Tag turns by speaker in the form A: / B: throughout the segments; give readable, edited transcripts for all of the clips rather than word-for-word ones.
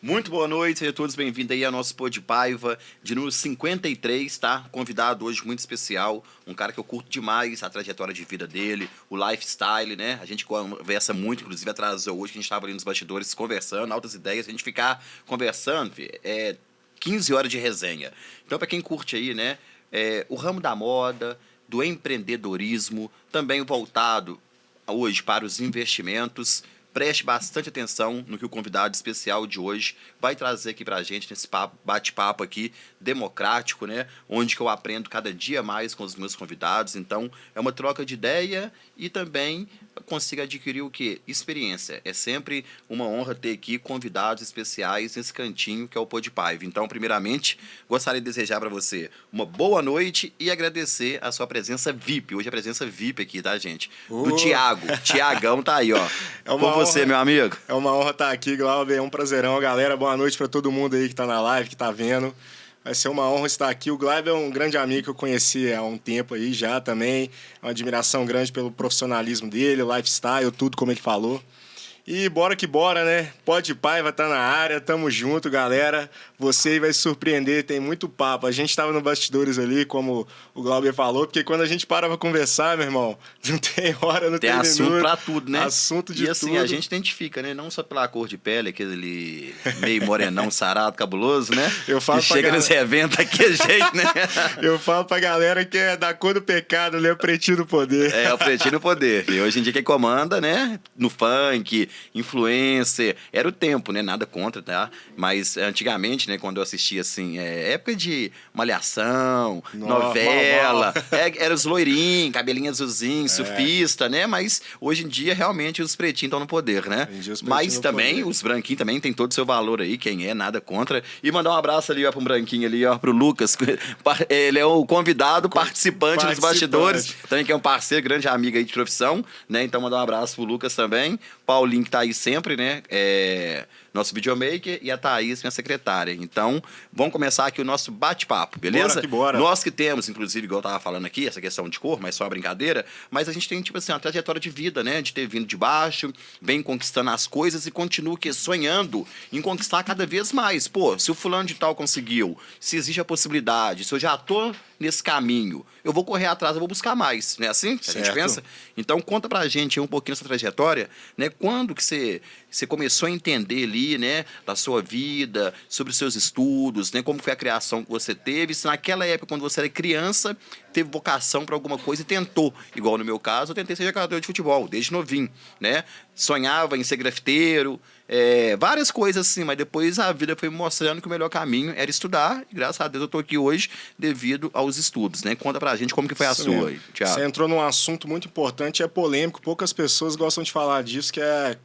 A: Muito boa noite, sejam todos bem-vindos aí ao nosso Pô de Paiva, de número 53, tá? Convidado hoje muito especial, um cara que eu curto demais a trajetória de vida dele, o lifestyle, né? A gente conversa muito, inclusive atrasou hoje, que a gente estava ali nos bastidores conversando, altas ideias, a gente ficar conversando, 15 horas de resenha. Então, para quem curte aí, né, o ramo da moda, do empreendedorismo, também voltado hoje para os investimentos. Preste bastante atenção no que o convidado especial de hoje vai trazer aqui pra gente nesse bate-papo aqui democrático, né? Onde que eu aprendo cada dia mais com os meus convidados. Então, é uma troca de ideia e também consigo adquirir o quê? Experiência. É sempre uma honra ter aqui convidados especiais nesse cantinho que é o Pô de Paiva. Então, primeiramente, gostaria de desejar para você uma boa noite e agradecer a sua presença VIP. Hoje é a presença VIP aqui, tá, gente? Do Thiago. Tiagão tá aí, ó. Com você, meu amigo.
B: É uma honra estar aqui, Glauber. É um prazerão, galera. Boa noite para todo mundo aí que tá na live, que tá vendo. Vai ser uma honra estar aqui. O Glauber é um grande amigo que eu conheci há um tempo aí já também. É uma admiração grande pelo profissionalismo dele, lifestyle, tudo como ele falou. E bora que bora, né? Pode Paiva tá na área, tamo junto, galera. Você vai se surpreender, tem muito papo. A gente tava no bastidores ali, como o Glauber falou, porque quando a gente para pra conversar, meu irmão, não tem hora, não tem minuto.
A: Tem assunto pra tudo, né?
B: Assunto de tudo.
A: E assim, a gente identifica, né? Não só pela cor de pele, aquele meio morenão, sarado, cabuloso, né?
B: Eu falo
A: que chega nesse evento aqui, é jeito, né?
B: Eu falo pra galera que é da cor do pecado, né? O pretinho do poder.
A: É, o pretinho do poder. E hoje em dia quem comanda, né? No funk, influencer, era o tempo, né? Nada contra, tá? Mas antigamente, né? Quando eu assistia, assim, época de malhação, novela, era os loirinhos, cabelinho azulzinho, surfista, né? Mas hoje em dia, realmente, os pretinhos estão no poder, né? Mas também, os branquinhos também tem todo o seu valor aí, quem é, nada contra. E mandar um abraço ali, ó, pro branquinho ali, ó, pro Lucas. Ele é o convidado, participante dos bastidores, também que é um parceiro, grande amigo aí de profissão, né? Então, mandar um abraço pro Lucas também. Paulinho que tá aí sempre, né? Nosso videomaker e a Thaís, minha secretária. Então, vamos começar aqui o nosso bate-papo, beleza?
B: Bora que bora.
A: Nós que temos, inclusive, igual eu tava falando aqui, essa questão de cor, mas só uma brincadeira, mas a gente tem, tipo assim, uma trajetória de vida, né? De ter vindo de baixo, vem conquistando as coisas e continua sonhando em conquistar cada vez mais. Pô, se o fulano de tal conseguiu, se existe a possibilidade, se eu já tô nesse caminho, eu vou correr atrás, eu vou buscar mais, não é assim que a gente pensa? Então, conta pra gente um pouquinho essa trajetória, né? Quando que você começou a entender ali, né, da sua vida, sobre os seus estudos, né, como foi a criação que você teve, se naquela época, quando você era criança, teve vocação para alguma coisa e tentou, igual no meu caso, eu tentei ser jogador de futebol, desde novinho, né? Sonhava em ser grafiteiro, várias coisas assim, mas depois a vida foi me mostrando que o melhor caminho era estudar, e graças a Deus eu tô aqui hoje devido aos estudos, né? Conta pra gente como que foi a sua aí, Thiago.
B: Você entrou num assunto muito importante, é polêmico, poucas pessoas gostam de falar disso, que é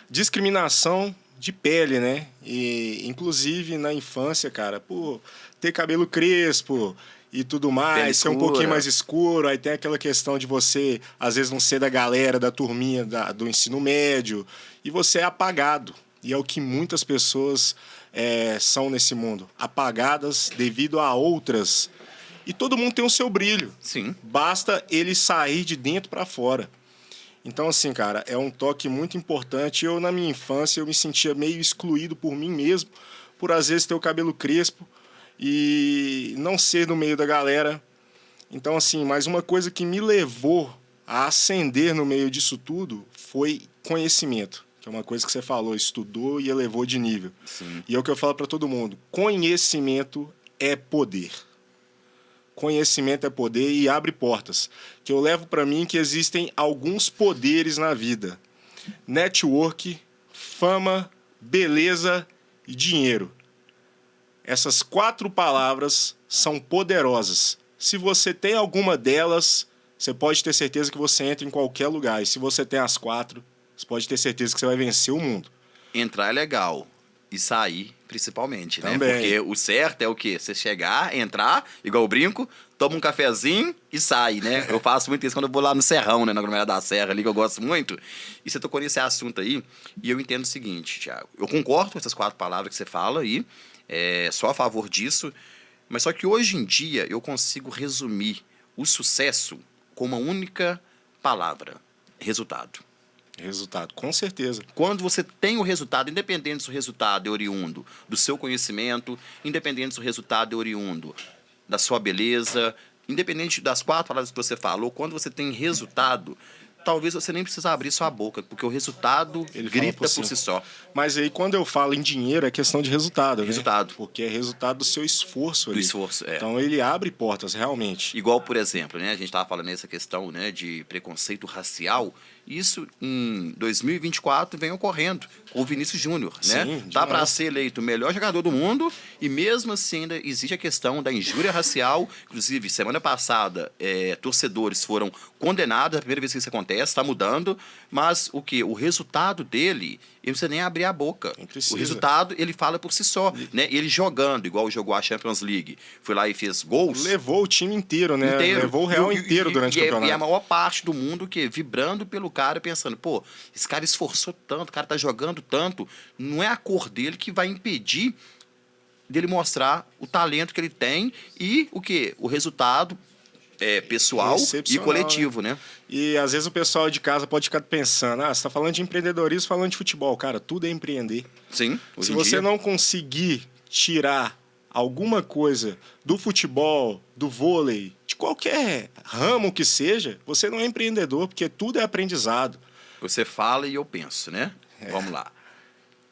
B: discriminação de pele, né? E, inclusive, na infância, cara, por ter cabelo crespo e tudo mais, ser um pouquinho mais escuro, aí tem aquela questão de você, às vezes, não ser da galera, da turminha do ensino médio, e você é apagado. E é o que muitas pessoas são nesse mundo, apagadas devido a outras. E todo mundo tem o seu brilho.
A: Sim.
B: Basta ele sair de dentro para fora. Então, assim, cara, é um toque muito importante. Eu, na minha infância, eu me sentia meio excluído por mim mesmo, por às vezes ter o cabelo crespo e não ser no meio da galera. Então, assim, mas uma coisa que me levou a ascender no meio disso tudo foi conhecimento, que é uma coisa que você falou, estudou e elevou de nível.
A: Sim.
B: E é o que eu falo para todo mundo, conhecimento é poder. Conhecimento é poder e abre portas. Que eu levo para mim que existem alguns poderes na vida. Network, fama, beleza e dinheiro. Essas 4 palavras são poderosas. Se você tem alguma delas, você pode ter certeza que você entra em qualquer lugar. E se você tem as 4, você pode ter certeza que você vai vencer o mundo.
A: Entrar é legal. E sair, principalmente, né?
B: Também.
A: Porque o certo é o quê? Você chegar, entrar, igual o brinco, toma um cafezinho e sai, né? Eu faço muito isso quando eu vou lá no Serrão, né? Na Aglomerada da Serra ali, que eu gosto muito. E você tocou nesse assunto aí, e eu entendo o seguinte, Thiago. Eu concordo com essas 4 palavras que você fala aí, sou a favor disso, mas só que hoje em dia eu consigo resumir o sucesso com uma única palavra: resultado.
B: Resultado, com certeza.
A: Quando você tem o resultado, independente se o resultado é oriundo do seu conhecimento, independente se o resultado é oriundo da sua beleza, independente das 4 palavras que você falou, quando você tem resultado, talvez você nem precisa abrir sua boca, porque o resultado
B: Ele fala
A: grita
B: por
A: por si só.
B: Mas aí, quando eu falo em dinheiro, é questão de resultado, né?
A: Resultado.
B: Porque é resultado do seu esforço ali.
A: Do esforço, é.
B: Então, ele abre portas, realmente.
A: Igual, por exemplo, né, a gente estava falando nessa questão, né, de preconceito racial. Isso em 2024 vem ocorrendo com o Vinícius Júnior, né?
B: Sim,
A: Tá para
B: demais.
A: ser eleito o melhor jogador do mundo e mesmo assim ainda existe a questão da injúria racial. Inclusive, semana passada, torcedores foram condenados, é a primeira vez que isso acontece, está mudando, mas o que? O resultado dele, ele não precisa nem abrir a boca.
B: Não precisa.
A: O resultado, ele fala por si só, né? Ele jogando, igual jogou a Champions League, foi lá e fez gols.
B: Levou o time inteiro, né?
A: Inteiro.
B: Levou o Real inteiro durante o campeonato.
A: E a maior parte do mundo que vibrando pelo cara, pensando, pô, esse cara esforçou tanto, o cara tá jogando tanto, não é a cor dele que vai impedir dele mostrar o talento que ele tem e o quê? O resultado pessoal e
B: Excepcional,
A: coletivo, né?
B: E às vezes o pessoal de casa pode ficar pensando, você tá falando de empreendedorismo, falando de futebol. Cara, tudo é empreender.
A: Sim, hoje
B: Se
A: em
B: você
A: dia.
B: não conseguir tirar alguma coisa do futebol, do vôlei, de qualquer ramo que seja, você não é empreendedor, porque tudo é aprendizado.
A: Você fala e eu penso, né? Vamos lá.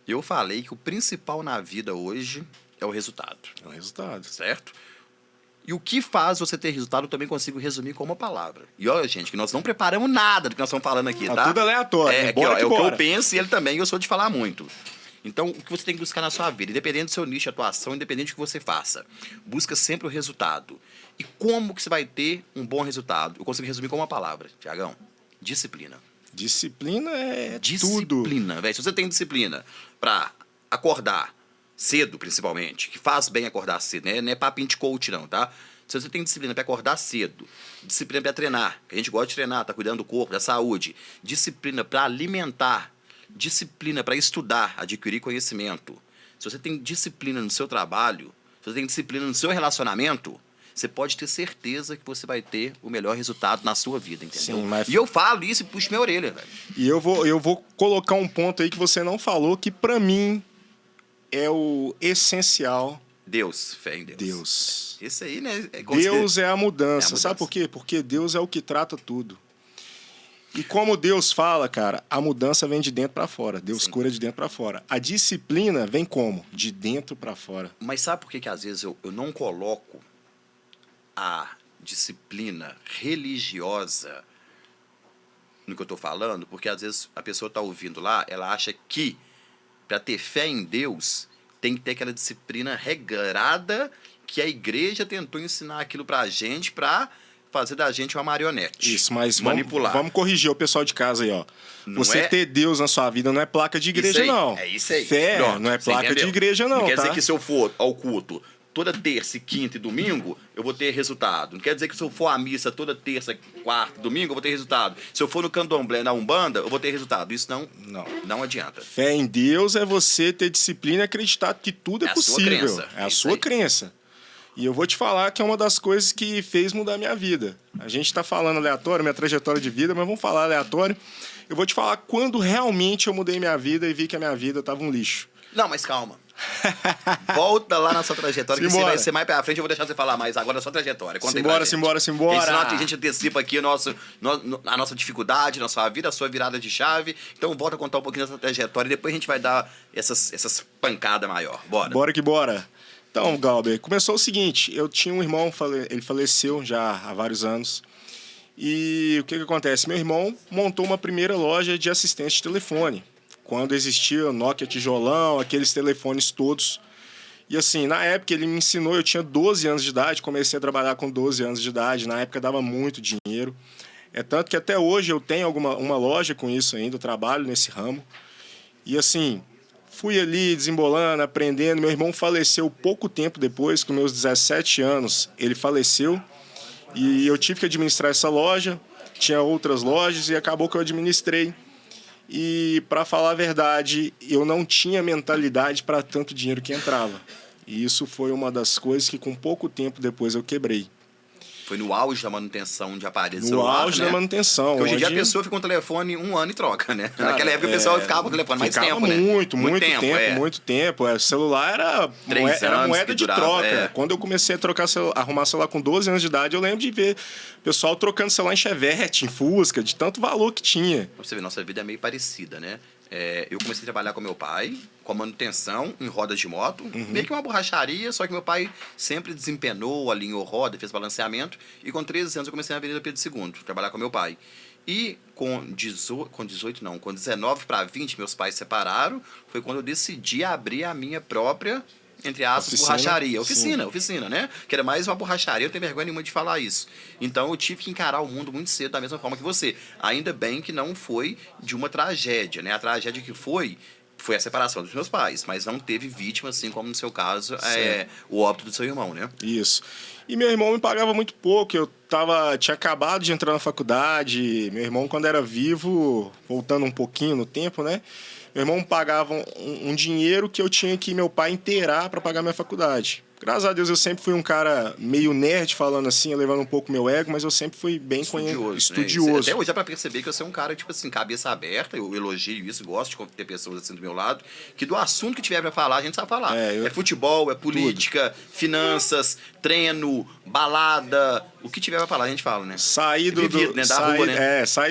A: Eu falei que o principal na vida hoje é o resultado,
B: É o resultado.
A: certo? E o que faz você ter resultado eu também consigo resumir com uma palavra. E olha, gente, que nós não preparamos nada do que nós estamos falando aqui,
B: Tá
A: tá?
B: tudo aleatório,
A: É,
B: né?
A: aqui,
B: Bora
A: ó,
B: que
A: é o que
B: bora.
A: eu penso e ele também, eu sou de falar muito. Então, o que você tem que buscar na sua vida, independente do seu nicho de atuação, independente do que você faça, busca sempre o resultado. E como que você vai ter um bom resultado? Eu consigo resumir com uma palavra, Tiagão. Disciplina.
B: Disciplina é tudo.
A: Disciplina, velho. Se você tem disciplina pra acordar cedo, principalmente, que faz bem acordar cedo, né? Não é papinho de coach, não, tá? Se você tem disciplina pra acordar cedo, disciplina pra treinar, que a gente gosta de treinar, tá cuidando do corpo, da saúde, disciplina pra alimentar, disciplina pra estudar, adquirir conhecimento. Se você tem disciplina no seu trabalho, se você tem disciplina no seu relacionamento, você pode ter certeza que você vai ter o melhor resultado na sua vida, entendeu?
B: Sim, mas-
A: E eu falo isso e puxo minha orelha, velho.
B: E eu vou colocar um ponto aí que você não falou, que pra mim é o essencial.
A: Deus, fé em Deus.
B: Deus.
A: Isso aí, né?
B: Deus é a mudança.
A: É a mudança.
B: Sabe por quê? Porque Deus é o que trata tudo. E como Deus fala, cara, a mudança vem de dentro pra fora. Deus
A: Sim.
B: cura de dentro pra fora. A disciplina vem como? De dentro pra fora.
A: Mas sabe por que, que às vezes eu não coloco a disciplina religiosa no que eu tô falando? Porque às vezes a pessoa tá ouvindo lá, ela acha que para ter fé em Deus tem que ter aquela disciplina regrada que a igreja tentou ensinar aquilo pra gente pra fazer da gente uma marionete.
B: Isso, mas
A: manipular.
B: Vamos corrigir o pessoal de casa aí, ó.
A: Não
B: Você
A: é-
B: ter Deus na sua vida não é placa de igreja,
A: Isso aí,
B: não.
A: É isso aí.
B: Fé
A: Pronto,
B: não é
A: você
B: placa
A: entendeu?
B: de igreja, não,
A: Não quer
B: tá?
A: dizer que se eu for ao culto toda terça, quinta e domingo, eu vou ter resultado. Não quer dizer que se eu for à missa toda terça, quarta e domingo, eu vou ter resultado. Se eu for no candomblé, na Umbanda, eu vou ter resultado. Isso não adianta.
B: Fé em Deus é você ter disciplina e acreditar que tudo é,
A: É a sua
B: possível.
A: crença.
B: É a
A: Isso
B: sua
A: aí.
B: crença. E eu vou te falar que é uma das coisas que fez mudar minha vida. A gente está falando aleatório, minha trajetória de vida, mas vamos falar aleatório. Eu vou te falar quando realmente eu mudei minha vida e vi que a minha vida estava um lixo.
A: Não, mas calma. Volta lá na sua trajetória, que você
B: Simbora.
A: vai ser mais pra frente, eu vou deixar você falar mais agora da sua trajetória. Conta aí pra
B: Simbora,
A: gente.
B: simbora, simbora.
A: Porque senão a gente antecipa aqui a nossa dificuldade, a nossa vida, a sua virada de chave. Então volta a contar um pouquinho dessa trajetória e depois a gente vai dar essas pancadas maior. Bora.
B: Bora que bora. Então, Galber, começou o seguinte. Eu tinha um irmão, ele faleceu já há vários anos. E o que acontece? Meu irmão montou uma primeira loja de assistente de telefone. Quando existia o Nokia tijolão, aqueles telefones todos. E assim, na época ele me ensinou, eu tinha 12 anos de idade, comecei a trabalhar com 12 anos de idade. Na época dava muito dinheiro. É tanto que até hoje eu tenho uma loja com isso ainda, eu trabalho nesse ramo. E assim, fui ali desembolando, aprendendo. Meu irmão faleceu pouco tempo depois, com meus 17 anos, ele faleceu. E eu tive que administrar essa loja, tinha outras lojas e acabou que eu administrei. E, para falar a verdade, eu não tinha mentalidade para tanto dinheiro que entrava. E isso foi uma das coisas que, com pouco tempo depois, eu quebrei.
A: Foi no auge da manutenção de aparelhos
B: No
A: celular,
B: auge
A: né?
B: da manutenção.
A: Porque hoje em dia a
B: onde-
A: pessoa fica com o telefone 1 ano e troca, né?
B: Cara,
A: Naquela época o pessoal ficava com o telefone mais
B: ficava
A: tempo, né?
B: muito tempo,
A: é.
B: muito tempo. O celular era,
A: 3
B: era
A: anos
B: moeda
A: que
B: de
A: durava,
B: troca.
A: é.
B: Quando eu comecei a arrumar celular com 12 anos de idade, eu lembro de ver o pessoal trocando celular em Chevette, em Fusca, de tanto valor que tinha.
A: Pra você ver, nossa vida é meio parecida, né? Eu comecei a trabalhar com meu pai, com a manutenção em rodas de moto, meio que uma borracharia, só que meu pai sempre desempenou, alinhou roda, fez balanceamento, e com 13 anos eu comecei na Avenida Pedro II, trabalhar com meu pai. E com 19 para 20, meus pais separaram, foi quando eu decidi abrir a minha própria, entre aspas,
B: Oficina.
A: borracharia.
B: Sim.
A: Oficina, né? Que era mais uma borracharia, eu não tenho vergonha nenhuma de falar isso. Então eu tive que encarar o mundo muito cedo, da mesma forma que você. Ainda bem que não foi de uma tragédia, né? A tragédia que foi a separação dos meus pais, mas não teve vítima, assim como no seu caso, o óbito do seu irmão, né?
B: Isso. E meu irmão me pagava muito pouco. Tinha acabado de entrar na faculdade. Meu irmão, quando era vivo, voltando um pouquinho no tempo, né? Meu irmão me pagava um dinheiro que eu tinha que meu pai inteirar para pagar minha faculdade. Graças a Deus eu sempre fui um cara meio nerd, falando assim, levando um pouco meu ego, mas eu sempre fui bem estudioso.
A: Né? Até hoje dá pra perceber que você é um cara, tipo assim, cabeça aberta, eu elogio isso, gosto de ter pessoas assim do meu lado, que do assunto que tiver pra falar, a gente sabe falar. É futebol, é política, finanças, treino, balada, o que tiver pra falar, a gente fala, né?
B: Saí do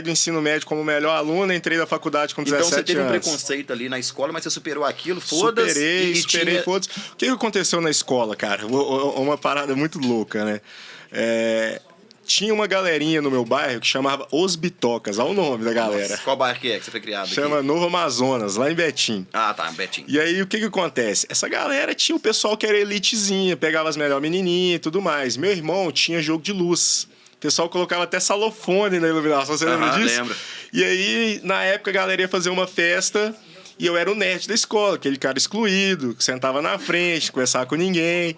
B: ensino médio como melhor aluno, entrei na faculdade com 17 anos.
A: Então você teve um preconceito ali na escola, mas você superou aquilo, foda-se.
B: Superei, foda-se. O que aconteceu na escola, cara? Uma parada muito louca, né? Tinha uma galerinha no meu bairro que chamava Os Bitocas, olha o nome da galera.
A: Nossa, qual bairro que você foi criado aqui?
B: Chama Novo Amazonas, lá em Betim.
A: Ah, tá, Betim.
B: E aí, o que acontece? Essa galera tinha o pessoal que era elitezinha, pegava as melhores menininhas e tudo mais. Meu irmão tinha jogo de luz. O pessoal colocava até salofone na iluminação, você lembra disso?
A: Lembro.
B: E aí, na época, a galera ia fazer uma festa e eu era o nerd da escola, aquele cara excluído, que sentava na frente, conversava com ninguém.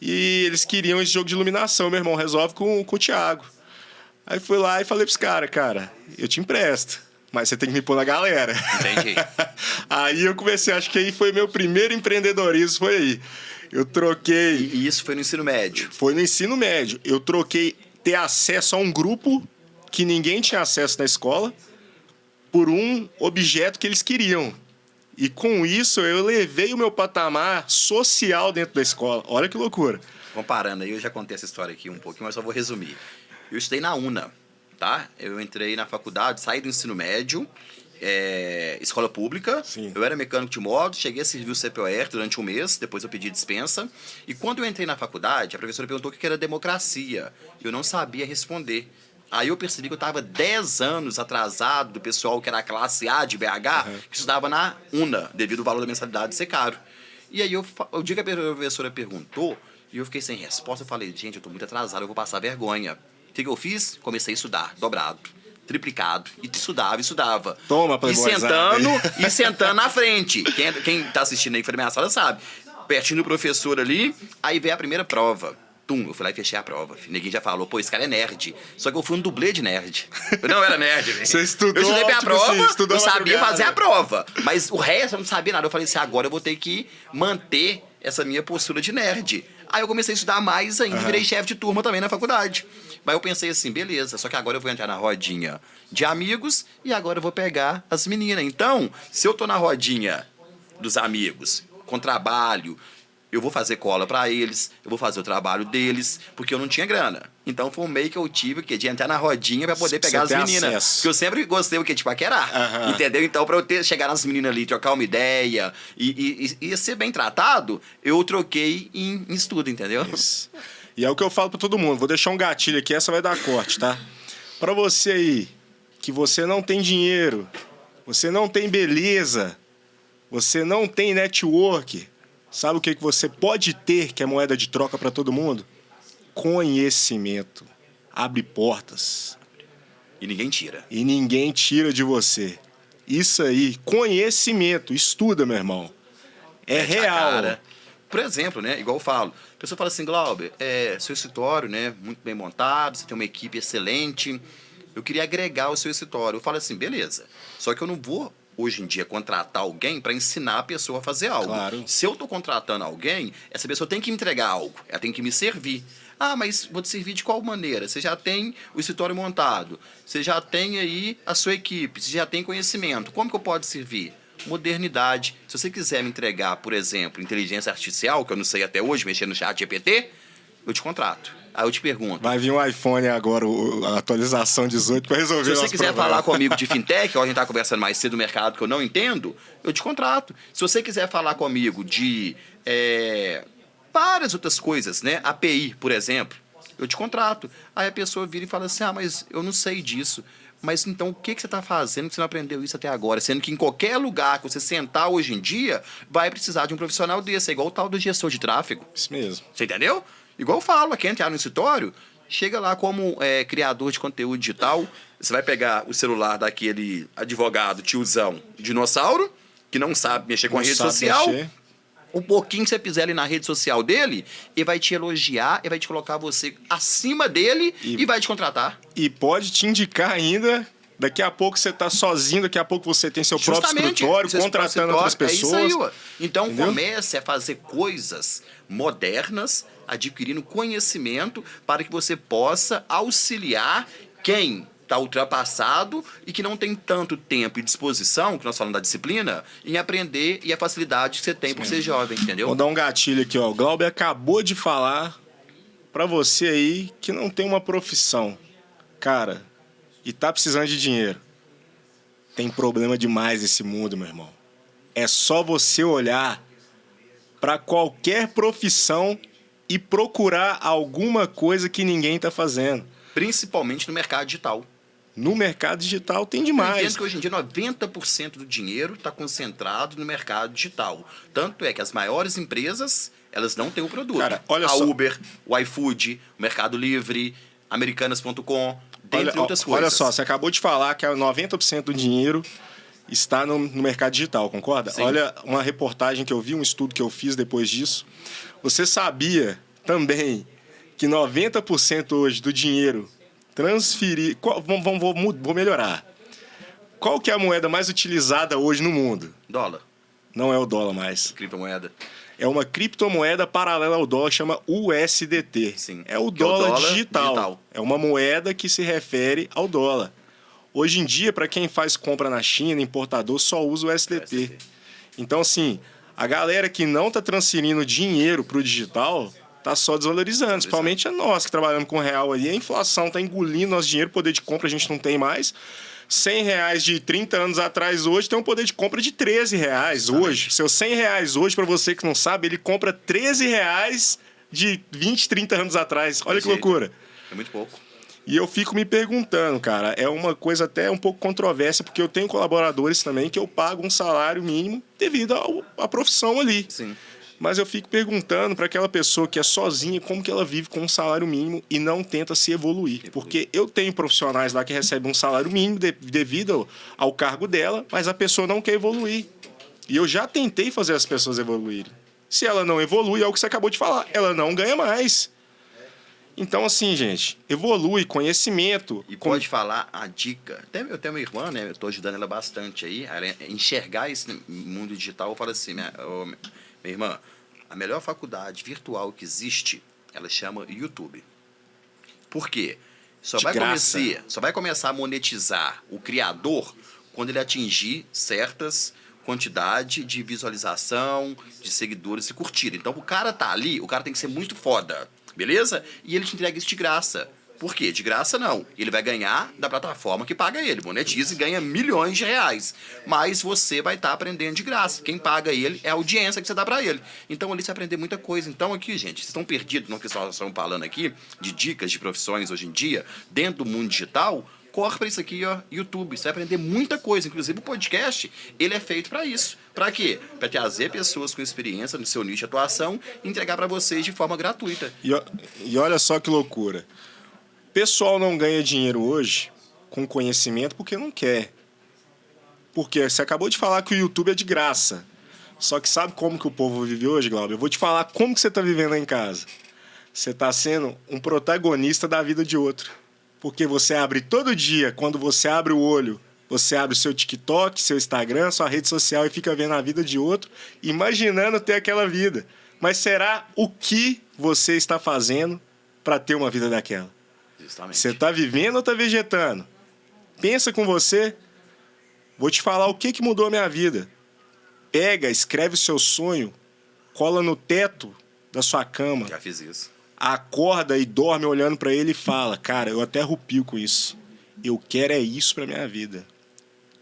B: E eles queriam esse jogo de iluminação. Meu irmão resolve com o Thiago. Aí fui lá e falei pros caras, cara, eu te empresto, mas você tem que me pôr na galera.
A: Entendi.
B: Aí eu comecei, acho que aí foi meu primeiro empreendedorismo, foi aí. Eu troquei...
A: E isso foi no ensino médio?
B: Foi no ensino médio. Eu troquei ter acesso a um grupo que ninguém tinha acesso na escola por um objeto que eles queriam. E com isso eu elevei o meu patamar social dentro da escola. Olha que loucura.
A: Comparando aí, eu já contei essa história aqui um pouquinho, mas só vou resumir. Eu estudei na UNA, tá? Eu entrei na faculdade, saí do ensino médio, escola pública.
B: Sim.
A: Eu era mecânico de moto, cheguei a servir o CPOR durante um mês, depois eu pedi dispensa. E quando eu entrei na faculdade, a professora perguntou o que era democracia. Eu não sabia responder. Aí eu percebi que eu estava 10 anos atrasado do pessoal que era a classe A de BH, que estudava na UNA, devido ao valor da mensalidade ser caro. E aí, o dia que a professora perguntou, e eu fiquei sem resposta, eu falei, gente, eu tô muito atrasado, eu vou passar vergonha. O que eu fiz? Comecei a estudar, dobrado, triplicado, e estudava.
B: Toma, Playboy.
A: E sentando na frente. Quem tá assistindo aí que foi na minha sala sabe. Pertinho do professor ali, aí veio a primeira prova. Eu fui lá e fechei a prova. Ninguém já falou, pô, esse cara é nerd. Só que eu fui um dublê de nerd. Eu não era nerd, velho.
B: Você estudou,
A: eu estudei pra prova, eu sabia
B: madrugada.
A: fazer a prova. Mas o resto eu não sabia nada. Eu falei assim, agora eu vou ter que manter essa minha postura de nerd. Aí eu comecei a estudar mais ainda, virei chefe de turma também na faculdade. Mas eu pensei assim, beleza, só que agora eu vou entrar na rodinha de amigos e agora eu vou pegar as meninas. Então, se eu tô na rodinha dos amigos, com trabalho, eu vou fazer cola pra eles, eu vou fazer o trabalho deles, porque eu não tinha grana. Então foi um meio que eu tive de entrar na rodinha pra poder pegar as meninas.
B: Acesso.
A: Porque eu sempre gostei o que de paquerar, entendeu? Então pra eu chegar nas meninas ali, trocar uma ideia e ser bem tratado, eu troquei em estudo, entendeu?
B: Isso. E é o que eu falo pra todo mundo, vou deixar um gatilho aqui, essa vai dar corte, tá? Pra você aí, que você não tem dinheiro, você não tem beleza, você não tem network... Sabe o que você pode ter, que é moeda de troca para todo mundo? Conhecimento. Abre portas.
A: E ninguém tira.
B: E ninguém tira de você. Isso aí, conhecimento. Estuda, meu irmão. É real.
A: Cara. Por exemplo, né, igual eu falo, a pessoa fala assim, Glauber, seu escritório, né, muito bem montado, você tem uma equipe excelente, eu queria agregar o seu escritório. Eu falo assim, beleza, só que eu não vou hoje em dia, contratar alguém para ensinar a pessoa a fazer algo.
B: Claro.
A: Se eu estou contratando alguém, essa pessoa tem que me entregar algo, ela tem que me servir. Ah, mas vou te servir de qual maneira? Você já tem o escritório montado, você já tem aí a sua equipe, você já tem conhecimento. Como que eu posso servir? Modernidade. Se você quiser me entregar, por exemplo, inteligência artificial, que eu não sei até hoje, mexer no chat GPT, eu te contrato. Aí eu te pergunto.
B: Vai vir um iPhone agora, a atualização 18, para resolver
A: Se você
B: nosso
A: quiser
B: problema.
A: falar comigo de fintech, ó, a gente está conversando mais cedo do mercado que eu não entendo, eu te contrato. Se você quiser falar comigo de várias outras coisas, né? API, por exemplo, eu te contrato. Aí a pessoa vira e fala assim, mas eu não sei disso. Mas então o que você está fazendo que você não aprendeu isso até agora? Sendo que em qualquer lugar que você sentar hoje em dia, vai precisar de um profissional desse. É igual o tal do gestor de tráfego.
B: Isso mesmo.
A: Você entendeu? Igual eu falo, quem entrar no escritório, chega lá como criador de conteúdo digital, você vai pegar o celular daquele advogado, tiozão, dinossauro, que não sabe mexer com a rede social. O pouquinho que você fizer ali na rede social dele, ele vai te elogiar, ele vai te colocar você acima dele e vai te contratar.
B: E pode te indicar ainda, daqui a pouco você está sozinho, daqui a pouco você tem seu próprio escritório, contratando outras pessoas.
A: É isso aí, ué. Então
B: entendeu?
A: comece a fazer coisas modernas, adquirindo conhecimento para que você possa auxiliar quem está ultrapassado e que não tem tanto tempo e disposição, que nós falamos da disciplina, em aprender e a facilidade que você tem por ser jovem, entendeu?
B: Vou dar um gatilho aqui, ó. O Glauber acabou de falar para você aí que não tem uma profissão, cara, e tá precisando de dinheiro. Tem problema demais nesse mundo, meu irmão. É só você olhar para qualquer profissão e procurar alguma coisa que ninguém tá fazendo.
A: Principalmente no mercado digital.
B: No mercado digital tem
A: Eu
B: demais.
A: entendo que hoje em dia 90% do dinheiro está concentrado no mercado digital. Tanto é que as maiores empresas, elas não têm o produto.
B: Cara, olha
A: a
B: só.
A: Uber, o iFood, o Mercado Livre, Americanas.com, dentre outras coisas.
B: Olha só, você acabou de falar que 90% do dinheiro está no mercado digital, concorda?
A: Sim.
B: Olha uma reportagem que eu vi, um estudo que eu fiz depois disso. Você sabia também que 90% hoje do dinheiro transferir... Vou melhorar. Qual que é a moeda mais utilizada hoje no mundo?
A: Dólar,
B: Não é o dólar mais.
A: criptomoeda.
B: É uma criptomoeda paralela ao dólar, chama USDT.
A: Sim.
B: É o
A: Que é o
B: dólar
A: dólar
B: digital.
A: digital.
B: É uma moeda que se refere ao dólar. Hoje em dia, para quem faz compra na China, importador, só usa o USDT. Então, assim, a galera que não está transferindo dinheiro para o digital está só desvalorizando. Principalmente a nós que trabalhamos com real aí. A inflação está engolindo nosso dinheiro, poder de compra a gente não tem mais. R$100 de 30 anos atrás hoje tem um poder de compra de R$13 hoje. Seus R$100 hoje, para você que não sabe, ele compra R$13 de 20, 30 anos atrás. Olha que loucura.
A: É muito pouco.
B: E eu fico me perguntando, cara, é uma coisa até um pouco controversa, porque eu tenho colaboradores também que eu pago um salário mínimo devido à profissão ali.
A: Sim.
B: Mas eu fico perguntando para aquela pessoa que é sozinha como que ela vive com um salário mínimo e não tenta se evoluir. Porque eu tenho profissionais lá que recebem um salário mínimo devido ao cargo dela, mas a pessoa não quer evoluir. E eu já tentei fazer as pessoas evoluírem. Se ela não evolui, é o que você acabou de falar, ela não ganha mais. Então, assim, gente, evolui, conhecimento.
A: E pode falar a dica. Eu tenho uma irmã, né? Eu estou ajudando ela bastante aí. Ela enxergar esse mundo digital. Eu falo assim, minha irmã, a melhor faculdade virtual que existe, ela chama YouTube. Por quê? Só vai começar a monetizar o criador quando ele atingir certas quantidade de visualização, de seguidores e curtida. Então, o cara tá ali, o cara tem que ser muito foda. Beleza? E ele te entrega isso de graça. Por quê? De graça não. Ele vai ganhar da plataforma que paga ele. Monetiza e ganha milhões de reais. Mas você vai estar aprendendo de graça. Quem paga ele é a audiência que você dá pra ele. Então ali você vai aprender muita coisa. Então aqui, gente, vocês estão perdidos no que nós estamos falando aqui, de dicas de profissões hoje em dia, dentro do mundo digital. Corre para isso aqui, ó, YouTube. Você vai aprender muita coisa. Inclusive o podcast, ele é feito para isso. Para quê? Para trazer pessoas com experiência no seu nicho de atuação e entregar para vocês de forma gratuita.
B: E olha só que loucura. O pessoal não ganha dinheiro hoje com conhecimento porque não quer. Porque você acabou de falar que o YouTube é de graça. Só que sabe como que o povo vive hoje, Glauber? Eu vou te falar como que você está vivendo aí em casa. Você está sendo um protagonista da vida de outro. Porque você abre todo dia, quando você abre o olho, Você abre o seu TikTok, seu Instagram, sua rede social e fica vendo a vida de outro, imaginando ter aquela vida. Mas será o que você está fazendo para ter uma vida daquela?
A: Justamente.
B: Você está vivendo ou está vegetando? Pensa com você. Vou te falar o que mudou a minha vida. Pega, escreve o seu sonho, cola no teto da sua cama.
A: Já fiz isso.
B: Acorda e dorme olhando para ele e fala: cara, eu até arrepio com isso. Eu quero é isso para minha vida.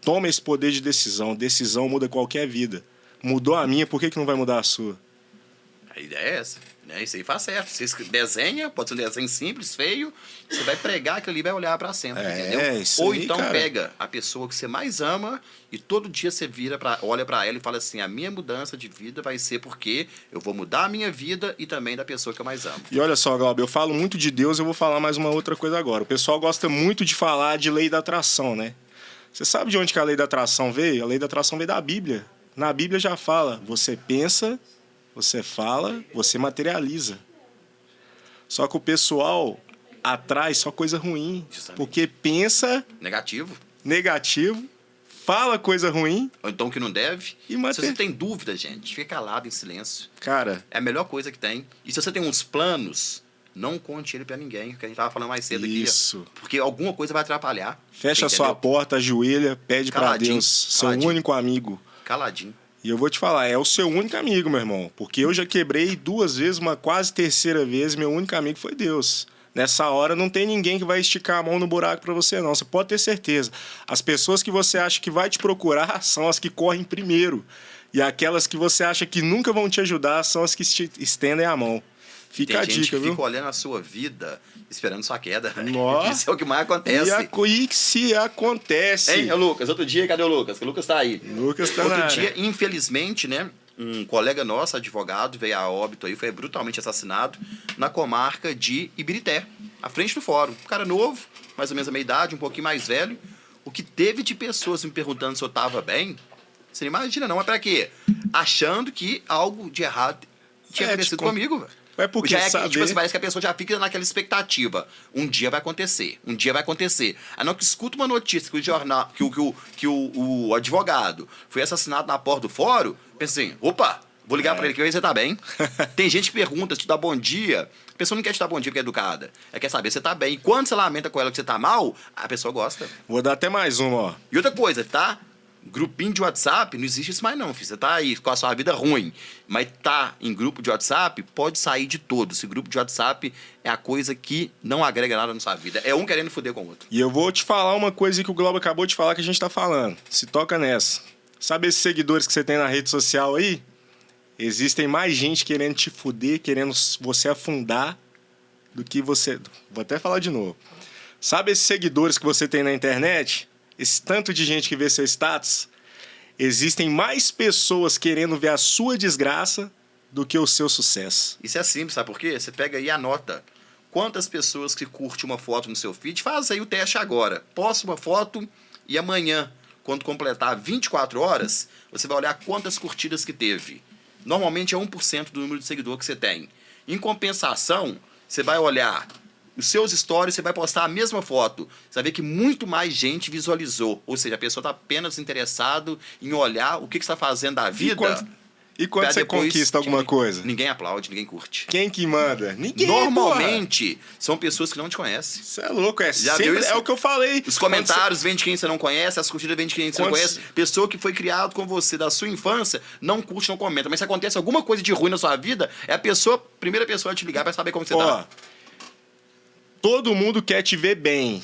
B: Toma esse poder de decisão. Decisão muda qualquer vida. Mudou a minha, por que não vai mudar a sua?
A: A ideia é essa, né? Isso aí faz certo. Você desenha, pode ser um desenho simples, feio, você vai pregar aquilo ali e vai olhar pra sempre, entendeu?
B: Isso
A: Ou
B: aí,
A: então
B: cara.
A: pega a pessoa que você mais ama e todo dia você olha pra ela e fala assim: a minha mudança de vida vai ser porque eu vou mudar a minha vida e também da pessoa que eu mais amo.
B: E olha só, Glauber, eu falo muito de Deus, eu vou falar mais uma outra coisa agora. O pessoal gosta muito de falar de lei da atração, né? Você sabe de onde que a lei da atração veio? A lei da atração veio da Bíblia. Na Bíblia já fala: você pensa, você fala, você materializa. Só que o pessoal atrai só coisa ruim.
A: Justamente.
B: Porque pensa
A: Negativo.
B: negativo, fala coisa ruim
A: Ou então que não deve.
B: e
A: Se
B: mate...
A: você tem dúvida, gente, fica calado em silêncio.
B: Cara,
A: É a melhor coisa que tem. E se você tem uns planos, não conte ele pra ninguém, que a gente tava falando mais cedo aqui.
B: isso.
A: Porque alguma coisa vai atrapalhar.
B: Fecha a
A: Você
B: sua
A: entendeu?
B: porta, ajoelha, pede pra
A: Caladinho,
B: Deus, seu
A: caladinho.
B: único amigo.
A: Caladinho.
B: E eu vou te falar, é o seu único amigo, meu irmão. Porque eu já quebrei 2 vezes, uma quase terceira vez, meu único amigo foi Deus. Nessa hora não tem ninguém que vai esticar a mão no buraco pra você, não. Você pode ter certeza. As pessoas que você acha que vai te procurar são as que correm primeiro. E aquelas que você acha que nunca vão te ajudar são as que te estendem a mão. Fica
A: Tem
B: a
A: gente
B: dica,
A: que
B: viu?
A: fica olhando a sua vida, esperando sua queda.
B: Nossa.
A: Isso é o que mais acontece.
B: E se acontece.
A: Hein, Lucas? Outro dia, cadê o Lucas? Que o Lucas tá aí.
B: Lucas tá na
A: Outro
B: área.
A: dia, infelizmente, né? Um colega nosso, advogado, veio a óbito aí, foi brutalmente assassinado na comarca de Ibirité, à frente do fórum. Um cara novo, mais ou menos a meia idade, um pouquinho mais velho. O que teve de pessoas me perguntando se eu tava bem, você não imagina não, mas pra quê? Achando que algo de errado tinha acontecido comigo, velho.
B: É porque
A: Já
B: saber...
A: tipo assim, parece que a pessoa já fica naquela expectativa. Um dia vai acontecer, um dia vai acontecer. Aí não que escuta uma notícia que o jornal, que o advogado foi assassinado na porta do fórum, pensa assim, opa, vou ligar pra ele que você tá bem. Tem gente que pergunta, te dá bom dia. A pessoa não quer te dar bom dia porque é educada. Ela quer saber se você tá bem. E quando você lamenta com ela que você tá mal, a pessoa gosta.
B: Vou dar até mais uma, ó.
A: E outra coisa, tá? Grupinho de WhatsApp, não existe isso mais não, filho. Você tá aí com a sua vida ruim, mas tá em grupo de WhatsApp, pode sair de todo. Esse grupo de WhatsApp é a coisa que não agrega nada na sua vida. É um querendo foder com o outro.
B: E eu vou te falar uma coisa que o Glauber acabou de falar que a gente tá falando. Se toca nessa. Sabe esses seguidores que você tem na rede social aí? Existem mais gente querendo te fuder, querendo você afundar do que você... Vou até falar de novo. Sabe esses seguidores que você tem na internet? Esse tanto de gente que vê seu status? Existem mais pessoas querendo ver a sua desgraça do que o seu sucesso.
A: Isso é simples, sabe por quê? Você pega aí e anota. Quantas pessoas que curtem uma foto no seu feed, faz aí o teste agora. Posta uma foto e amanhã, quando completar 24 horas, você vai olhar quantas curtidas que teve. Normalmente é 1% do número de seguidor que você tem. Em compensação, você vai olhar os seus stories, você vai postar a mesma foto. Você vai ver que muito mais gente visualizou. Ou seja, a pessoa está apenas interessada em olhar o que você está fazendo da vida.
B: E quando você conquista alguma coisa?
A: Ninguém aplaude, ninguém curte.
B: Quem que manda? Ninguém,
A: Normalmente, são pessoas que não te conhecem.
B: Você é louco,
A: Já
B: sempre,
A: viu isso?
B: é o que eu falei.
A: Os comentários vêm de quem você não conhece, as curtidas vêm de quem você não conhece. Pessoa que foi criado com você da sua infância, não curte, não comenta. Mas se acontece alguma coisa de ruim na sua vida, é a primeira pessoa a te ligar para saber como você tá.
B: Todo mundo quer te ver bem,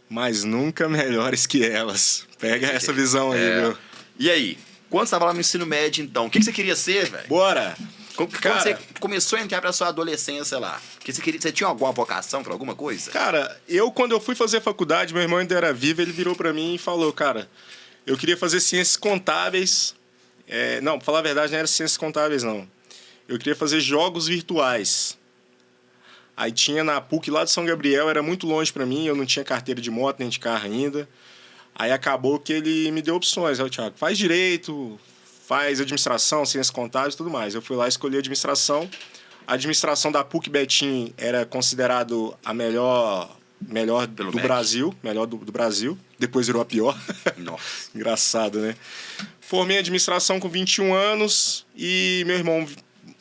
B: mas nunca melhores que elas. Pega essa visão aí, meu.
A: E aí? Quando você estava lá no ensino médio, então, o que você queria ser, velho?
B: Bora!
A: Quando você começou a entrar pra sua adolescência lá, você tinha alguma vocação pra alguma coisa?
B: Cara, quando eu fui fazer faculdade, meu irmão ainda era vivo, ele virou pra mim e falou, cara, eu queria fazer ciências contábeis. Não, pra falar a verdade, não era ciências contábeis, não. Eu queria fazer jogos virtuais. Aí tinha na PUC lá de São Gabriel, era muito longe pra mim, eu não tinha carteira de moto nem de carro ainda. Aí acabou que ele me deu opções. Aí o Thiago, faz direito, faz administração, ciências contábeis e tudo mais. Eu fui lá e escolhi administração. A administração da PUC Betim era considerado a melhor do
A: MEC.
B: Brasil. Melhor do Brasil. Depois virou a pior.
A: Nossa.
B: Engraçado, né? Formei em administração com 21 anos e meu irmão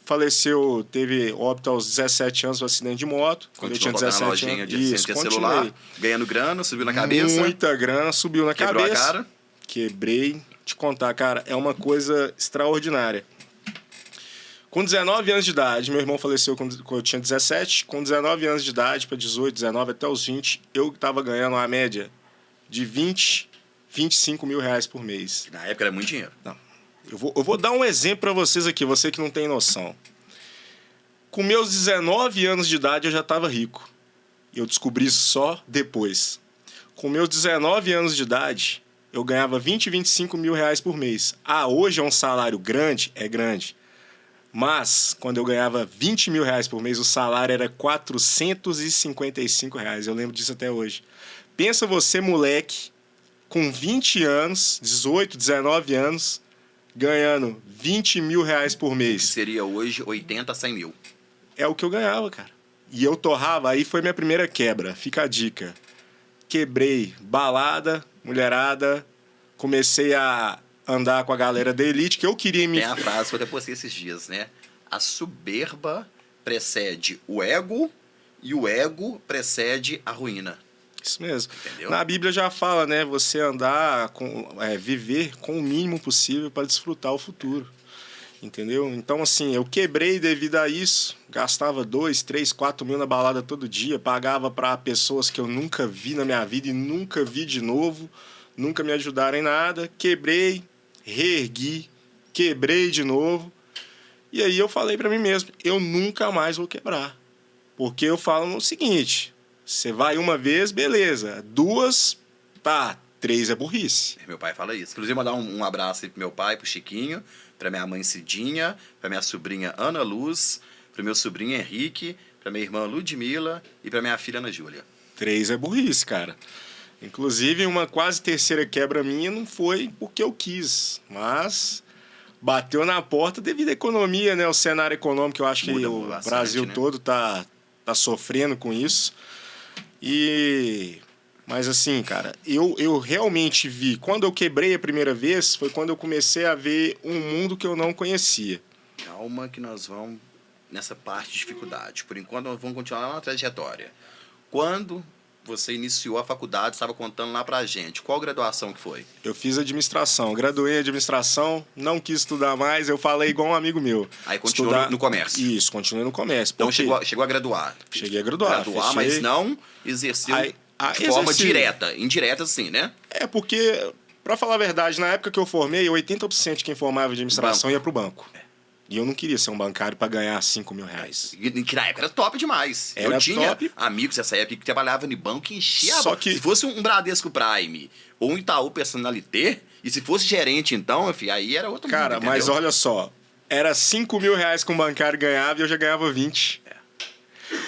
B: faleceu, teve óbito aos 17 anos no acidente de moto. Quando eu tinha
A: Continuou botando na
B: 17
A: lojinha
B: anos.
A: de
B: Isso,
A: celular,
B: continuei.
A: ganhando grana, subiu na cabeça.
B: Muita grana, subiu na
A: Quebrou
B: cabeça.
A: a cara.
B: Quebrei. Te contar, cara, é uma coisa extraordinária. Com 19 anos de idade, meu irmão faleceu quando eu tinha 17. Com 19 anos de idade, para 18, 19 até os 20, eu estava ganhando uma média de 20, 25 mil reais por mês.
A: Na época era muito dinheiro.
B: Não. Eu vou dar um exemplo para vocês aqui, você que não tem noção. Com meus 19 anos de idade, eu já estava rico. Eu descobri isso só depois. Com meus 19 anos de idade, eu ganhava 20, 25 mil reais por mês. Ah, hoje é um salário grande? É grande. Mas, quando eu ganhava 20 mil reais por mês, o salário era 455 reais. Eu lembro disso até hoje. Pensa você, moleque, com 20 anos, 18, 19 anos, ganhando 20 mil reais por
A: Que
B: mês.
A: seria hoje 80 a 100 mil.
B: É o que eu ganhava, cara. E eu torrava, aí foi minha primeira quebra. Fica a dica. Quebrei balada, mulherada, comecei a andar com a galera da elite, que eu queria me...
A: Tem a frase que eu até postei esses dias, né? A soberba precede o ego e o ego precede a ruína.
B: Isso mesmo.
A: Entendeu?
B: Na Bíblia já fala, né? Você andar, viver com o mínimo possível para desfrutar o futuro. Entendeu? Então, assim, eu quebrei devido a isso. Gastava 2, 3, 4 mil na balada todo dia. Pagava para pessoas que eu nunca vi na minha vida e nunca vi de novo. Nunca me ajudaram em nada. Quebrei, reergui, quebrei de novo. E aí eu falei para mim mesmo, eu nunca mais vou quebrar. Porque eu falo o seguinte, você vai uma vez, beleza. 2, tá. 3 é burrice.
A: Meu pai fala isso. Inclusive, mandar um abraço aí pro meu pai, pro Chiquinho, pra minha mãe Cidinha, pra minha sobrinha Ana Luz, pro meu sobrinho Henrique, pra minha irmã Ludmila e pra minha filha Ana Júlia.
B: 3 é burrice, cara. Inclusive, uma quase terceira quebra minha não foi porque eu quis, mas bateu na porta devido à economia, né? O cenário econômico, eu acho que
A: Muda
B: o
A: bastante,
B: Brasil
A: né?
B: todo tá sofrendo com isso. Mas assim, cara, eu realmente vi, quando eu quebrei a primeira vez, foi quando eu comecei a ver um mundo que eu não conhecia.
A: Calma que nós vamos nessa parte de dificuldade. Por enquanto, nós vamos continuar na trajetória. Quando você iniciou a faculdade, estava contando lá pra gente, qual graduação que foi?
B: Eu fiz administração, graduei em administração, não quis estudar mais, eu falei igual um amigo meu.
A: Aí continuou no comércio.
B: Isso, continuei no comércio.
A: Então
B: Porque
A: chegou a graduar.
B: Cheguei a graduar,
A: Graduar,
B: fechei.
A: mas não exerceu de forma
B: exerci.
A: direta. Indireta, sim, né?
B: É porque, pra falar a verdade, na época que eu formei, 80% de quem formava administração ia pro banco. E eu não queria ser um bancário pra ganhar 5 mil reais.
A: Que na época era top demais.
B: Era
A: eu tinha
B: top.
A: amigos nessa época que trabalhavam no banco e enchia a
B: Só
A: bola.
B: que-
A: Se fosse um Bradesco Prime ou um Itaú Personalité, e se fosse gerente então, filho, aí era outro
B: Cara,
A: mundo,
B: mas
A: entendeu?
B: olha só, era 5 mil reais que um bancário ganhava e eu já ganhava 20.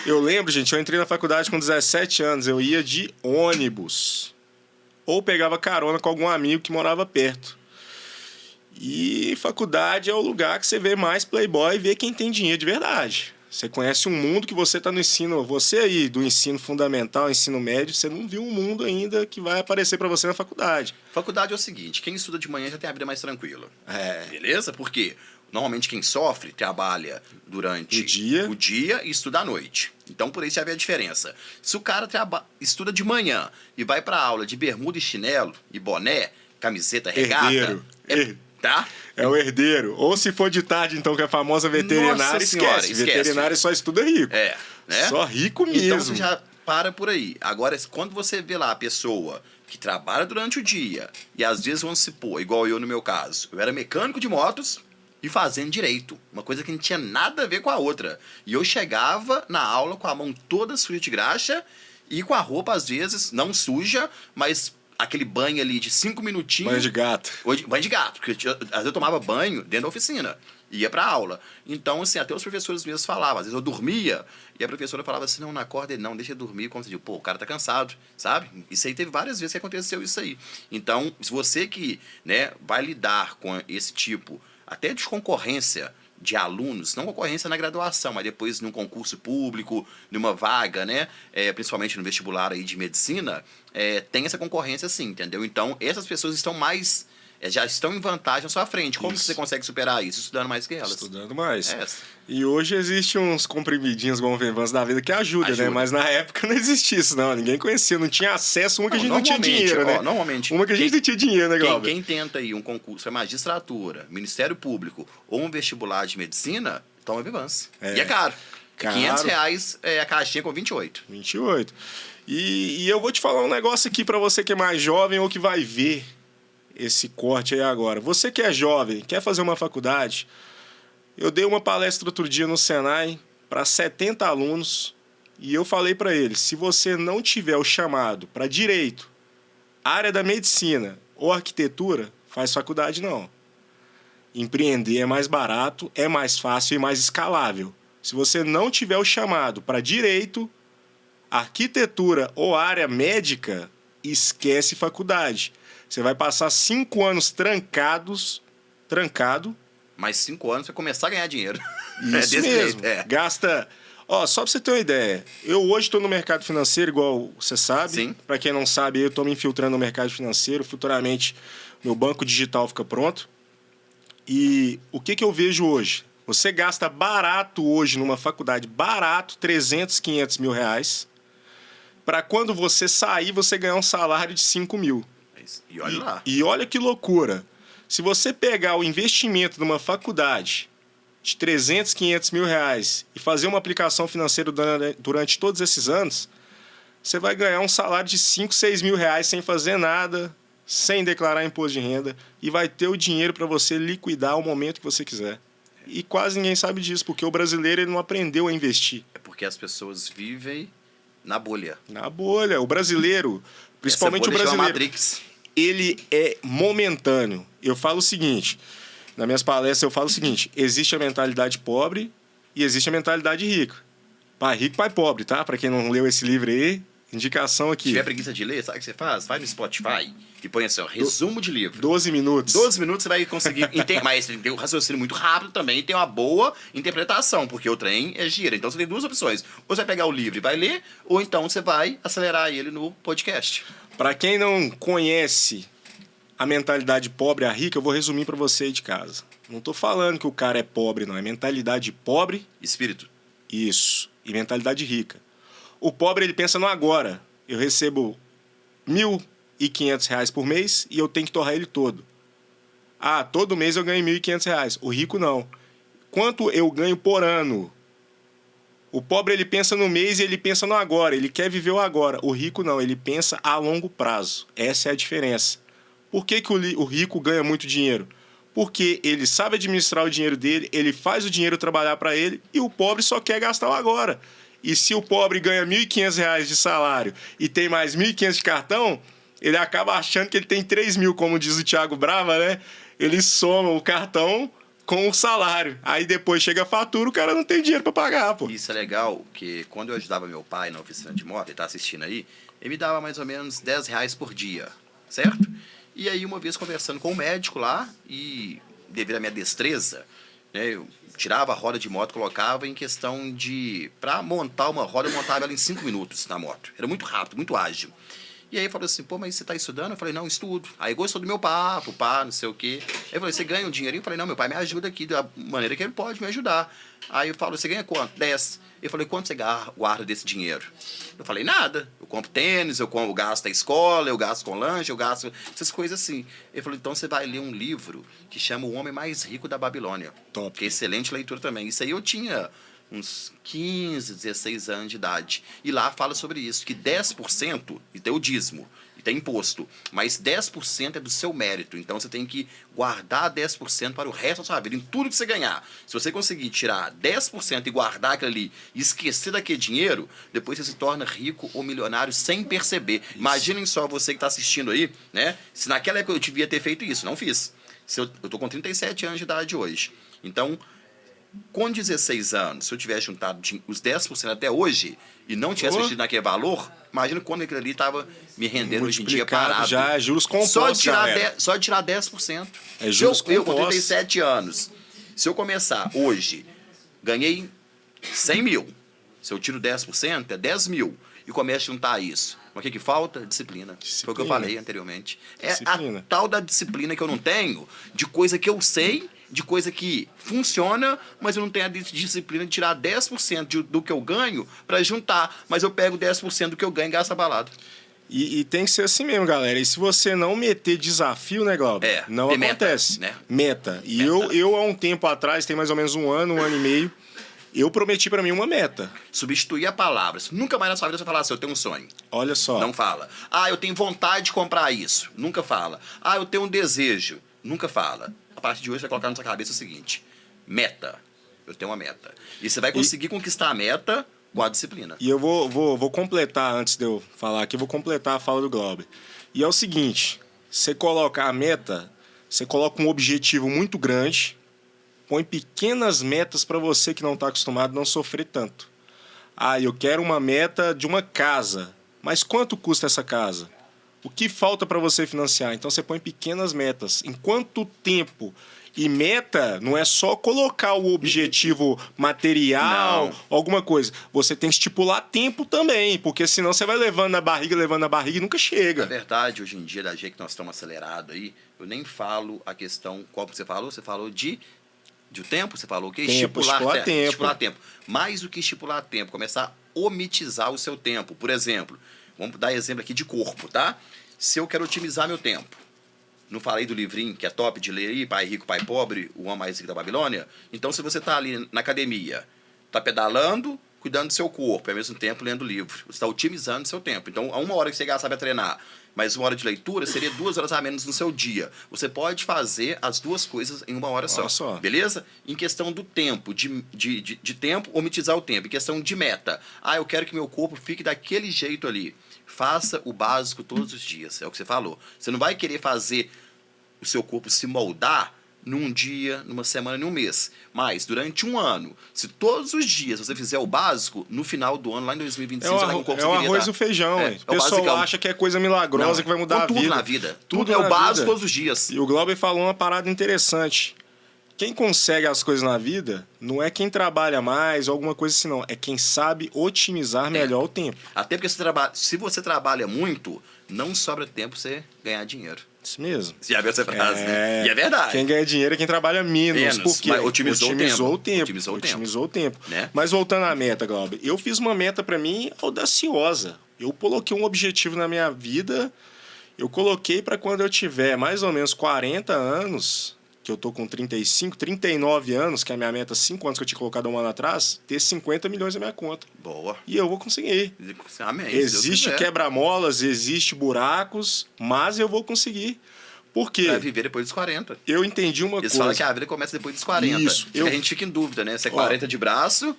B: Eu lembro, gente, eu entrei na faculdade com 17 anos, eu ia de ônibus. Ou pegava carona com algum amigo que morava perto. E faculdade é o lugar que você vê mais playboy e vê quem tem dinheiro de verdade. Você conhece um mundo que você está no ensino... Você aí, do ensino fundamental, ensino médio, você não viu um mundo ainda que vai aparecer para você na faculdade.
A: Faculdade é o seguinte, quem estuda de manhã já tem a vida mais tranquila.
B: É.
A: Beleza? Por quê? Normalmente quem sofre trabalha durante
B: O
A: o dia e estuda à noite. Então por isso já vê a diferença. Se o cara estuda de manhã e vai pra aula de bermuda e chinelo e boné, camiseta regata,
B: Herdeiro.
A: tá?
B: É o herdeiro. Ou se for de tarde, então, que é a famosa veterinária,
A: Nossa senhora,
B: esquece. Veterinário só estuda rico.
A: É, né?
B: Só rico mesmo.
A: Então você já para por aí. Agora, quando você vê lá a pessoa que trabalha durante o dia e às vezes vamos supor, igual eu no meu caso, eu era mecânico de motos e fazendo direito. Uma coisa que não tinha nada a ver com a outra. E eu chegava na aula com a mão toda suja de graxa e com a roupa, às vezes, não suja, mas aquele banho ali de 5 minutinhos.
B: Banho de gato.
A: Banho de gato, porque às vezes eu tomava banho dentro da oficina, ia pra aula. Então, assim, até os professores mesmos falavam, às vezes eu dormia, e a professora falava assim, não acorda ele não, deixa ele dormir, como você diz, pô, o cara tá cansado, sabe? Isso aí teve várias vezes que aconteceu isso aí. Então, se você que, né, vai lidar com esse tipo, até de concorrência, de alunos, não concorrência na graduação, mas depois num concurso público, numa vaga, né? Principalmente no vestibular aí de medicina, tem essa concorrência sim, entendeu? Então, essas pessoas estão mais... já estão em vantagem à sua frente. Como que você consegue superar isso? Estudando mais que elas.
B: Estudando mais. E hoje existem uns comprimidinhos Gonvevans da vida que ajudam, né? Mas na época não existia isso, não. Ninguém conhecia, não tinha acesso. Uma que a gente não tinha dinheiro, né?
A: Normalmente.
B: Uma que a gente não tinha dinheiro, né, Glauber?
A: Quem tenta aí um concurso é magistratura, Ministério Público ou um vestibular de medicina, toma Vivans. E é caro. R$500 é a caixinha com 28.
B: 28. E eu vou te falar um negócio aqui pra você que é mais jovem ou que vai ver esse corte aí agora. Você que é jovem, quer fazer uma faculdade, eu dei uma palestra outro dia no Senai para 70 alunos e eu falei para eles, se você não tiver o chamado para direito, área da medicina ou arquitetura, faz faculdade não. Empreender é mais barato, é mais fácil e mais escalável. Se você não tiver o chamado para direito, arquitetura ou área médica, esquece faculdade. Você vai passar 5 anos trancado.
A: Mais 5 anos para começar a ganhar dinheiro.
B: Isso mesmo. Gasta... só para você ter uma ideia. Eu hoje estou no mercado financeiro, igual você sabe.
A: Sim.
B: Para quem não sabe, eu estou me infiltrando no mercado financeiro. Futuramente, meu banco digital fica pronto. E o que eu vejo hoje? Você gasta barato hoje numa faculdade, barato, 300, 500 mil reais. Para quando você sair, você ganhar um salário de 5 mil.
A: E olha lá.
B: E olha que loucura. Se você pegar o investimento de uma faculdade de 300, 500 mil reais e fazer uma aplicação financeira durante todos esses anos, você vai ganhar um salário de 5, 6 mil reais sem fazer nada, sem declarar imposto de renda e vai ter o dinheiro para você liquidar ao momento que você quiser. E quase ninguém sabe disso, porque o brasileiro ele não aprendeu a investir.
A: É porque as pessoas vivem na bolha.
B: Na bolha. O brasileiro, principalmente
A: essa bolha
B: o brasileiro...
A: Matrix.
B: Ele é momentâneo. Eu falo o seguinte, nas minhas palestras eu falo o seguinte, existe a mentalidade pobre e existe a mentalidade rica. Pai rico, pai pobre, tá? Para quem não leu esse livro aí, indicação aqui.
A: Se tiver preguiça de ler, sabe o que você faz? Vai no Spotify e põe assim, resumo de livro.
B: 12 minutos.
A: 12 minutos você vai conseguir entender, mas tem um raciocínio muito rápido também e tem uma boa interpretação, porque o trem é gira. Então você tem duas opções. Ou você vai pegar o livro e vai ler, ou então você vai acelerar ele no podcast.
B: Para quem não conhece a mentalidade pobre e a rica, eu vou resumir para você aí de casa. Não tô falando que o cara é pobre, não. É mentalidade pobre...
A: Espírito.
B: Isso. E mentalidade rica. O pobre, ele pensa no agora. Eu recebo R$1.500 por mês e eu tenho que torrar ele todo. Todo mês eu ganho R$1.500. O rico, não. Quanto eu ganho por ano? O pobre, ele pensa no mês e ele pensa no agora. Ele quer viver o agora. O rico, não. Ele pensa a longo prazo. Essa é a diferença. Por que o rico ganha muito dinheiro? Porque ele sabe administrar o dinheiro dele, ele faz o dinheiro trabalhar para ele e o pobre só quer gastar o agora. E se o pobre ganha R$1.500 de salário e tem mais R$1.500 de cartão, ele acaba achando que ele tem 3 mil, como diz o Thiago Brava, né? Ele soma o cartão com o salário. Aí depois chega a fatura, o cara não tem dinheiro para pagar, pô.
A: Isso é legal, que quando eu ajudava meu pai na oficina de moto, ele tá assistindo aí, ele me dava mais ou menos R$10 por dia, certo? E aí uma vez conversando com o médico lá, e devido à minha destreza, né, eu tirava a roda de moto, colocava em questão de... Para montar uma roda, eu montava ela em 5 minutos na moto. Era muito rápido, muito ágil. E aí ele falou assim, mas você tá estudando? Eu falei, não, estudo. Aí gostou do meu papo, não sei o quê. Aí eu falei, você ganha um dinheirinho? Eu falei, não, meu pai me ajuda aqui da maneira que ele pode me ajudar. Aí eu falo, você ganha quanto? 10. Eu falei, quanto você guarda desse dinheiro? Eu falei, nada. Eu compro tênis, eu gasto a escola, eu gasto com lanche, eu gasto essas coisas assim. Ele falou, então você vai ler um livro que chama O Homem Mais Rico da Babilônia.
B: Top.
A: Que é excelente leitura também. Isso aí eu tinha uns 15, 16 anos de idade. E lá fala sobre isso, que 10%, e tem o dízimo, e tem imposto, mas 10% é do seu mérito. Então você tem que guardar 10% para o resto da sua vida, em tudo que você ganhar. Se você conseguir tirar 10% e guardar aquilo ali, e esquecer daquele dinheiro, depois você se torna rico ou milionário sem perceber. Isso. Imaginem só você que está assistindo aí, né? Se naquela época eu devia ter feito isso, não fiz. Eu tô com 37 anos de idade hoje. Então, com 16 anos, se eu tivesse juntado os 10% até hoje e não tivesse investido naquele valor, imagina quando aquilo ali estava me rendendo hoje em dia parado.
B: Já é juros compostos,
A: só de tirar 10%.
B: É juros
A: eu com
B: compostos.
A: 37 anos, Se eu começar hoje, ganhei 100 mil. Se eu tiro 10%, é 10 mil. E começo a juntar isso. O que falta? Disciplina. Foi o que eu falei anteriormente. É a tal da disciplina que eu não tenho, de coisa que eu sei, de coisa que funciona, mas eu não tenho a disciplina de tirar 10% do que eu ganho para juntar. Mas eu pego 10% do que eu ganho e gasto a balada.
B: E tem que ser assim mesmo, galera. E se você não meter desafio, né, Glauber? Não acontece.
A: Meta, né?
B: Meta. E eu, há um tempo atrás, tem mais ou menos um ano e meio, eu prometi pra mim uma meta.
A: Substituir a palavra. Nunca mais na sua vida você falar assim, eu tenho um sonho.
B: Olha só.
A: Não fala. Ah, eu tenho vontade de comprar isso. Nunca fala. Ah, eu tenho um desejo. Nunca fala. A partir de hoje, você vai colocar na sua cabeça o seguinte. Meta. Eu tenho uma meta. E você vai conseguir conquistar a meta com a disciplina.
B: E eu vou completar, antes de eu falar aqui, eu vou completar a fala do Glauber. E é o seguinte, você coloca a meta, você coloca um objetivo muito grande, põe pequenas metas para você que não está acostumado a não sofrer tanto. Ah, eu quero uma meta de uma casa, mas quanto custa essa casa? O que falta para você financiar? Então você põe pequenas metas. Em quanto tempo? E meta não é só colocar o objetivo material, alguma coisa. Você tem que estipular tempo também, porque senão você vai levando na barriga e nunca chega.
A: Na verdade, hoje em dia, da jeito que nós estamos acelerados aí, eu nem falo a questão, qual que você falou? Você falou de tempo? Você falou o quê?
B: Estipular tempo.
A: Estipular tempo. Mais do que estipular tempo, começar a otimizar o seu tempo. Por exemplo, vamos dar exemplo aqui de corpo, tá? Se eu quero otimizar meu tempo, não falei do livrinho que é top de ler aí, Pai Rico, Pai Pobre, o Homem Mais Rico da Babilônia? Então, se você está ali na academia, está pedalando, cuidando do seu corpo, ao mesmo tempo lendo o livro, você está otimizando o seu tempo. Então, a 1 hora que você gastar para treinar, mais 1 hora de leitura, seria 2 horas a menos no seu dia. Você pode fazer as duas coisas em 1 hora só. Beleza? Em questão do tempo, de tempo, otimizar o tempo. Em questão de meta. Ah, eu quero que meu corpo fique daquele jeito ali. Faça o básico todos os dias, é o que você falou. Você não vai querer fazer o seu corpo se moldar num dia, numa semana, num mês. Mas, durante 1 ano, se todos os dias você fizer o básico, no final do ano, lá em 2025, você vai com o corpo
B: É o arroz e o feijão, O pessoal acha que é coisa milagrosa, que vai mudar a vida.
A: Tudo na vida. Tudo é o básico todos os dias.
B: E o Glauber falou uma parada interessante. Quem consegue as coisas na vida não é quem trabalha mais ou alguma coisa assim, não. É quem sabe otimizar melhor o tempo.
A: Até porque se você trabalha muito, não sobra tempo pra você ganhar dinheiro.
B: Isso mesmo.
A: Você já viu essa frase, né? E é verdade.
B: Quem ganha dinheiro é quem trabalha menos. Porque
A: otimizou o tempo.
B: Otimizou o tempo.
A: Né?
B: Mas voltando à meta, Glauber, eu fiz uma meta para mim audaciosa. Eu coloquei um objetivo na minha vida. Eu coloquei para quando eu tiver mais ou menos 40 anos, que eu tô com 35, 39 anos, que é a minha meta 5 anos que eu tinha colocado 1 ano atrás, ter 50 milhões na minha conta.
A: Boa.
B: E eu vou conseguir.
A: Amém.
B: Existe quebra-molas, existe buracos, mas eu vou conseguir. Por quê?
A: Vai viver depois dos 40.
B: Eu entendi uma coisa.
A: Eles falam que a vida começa depois dos 40.
B: Isso.
A: A gente fica em dúvida, né? Se é 40 de braço...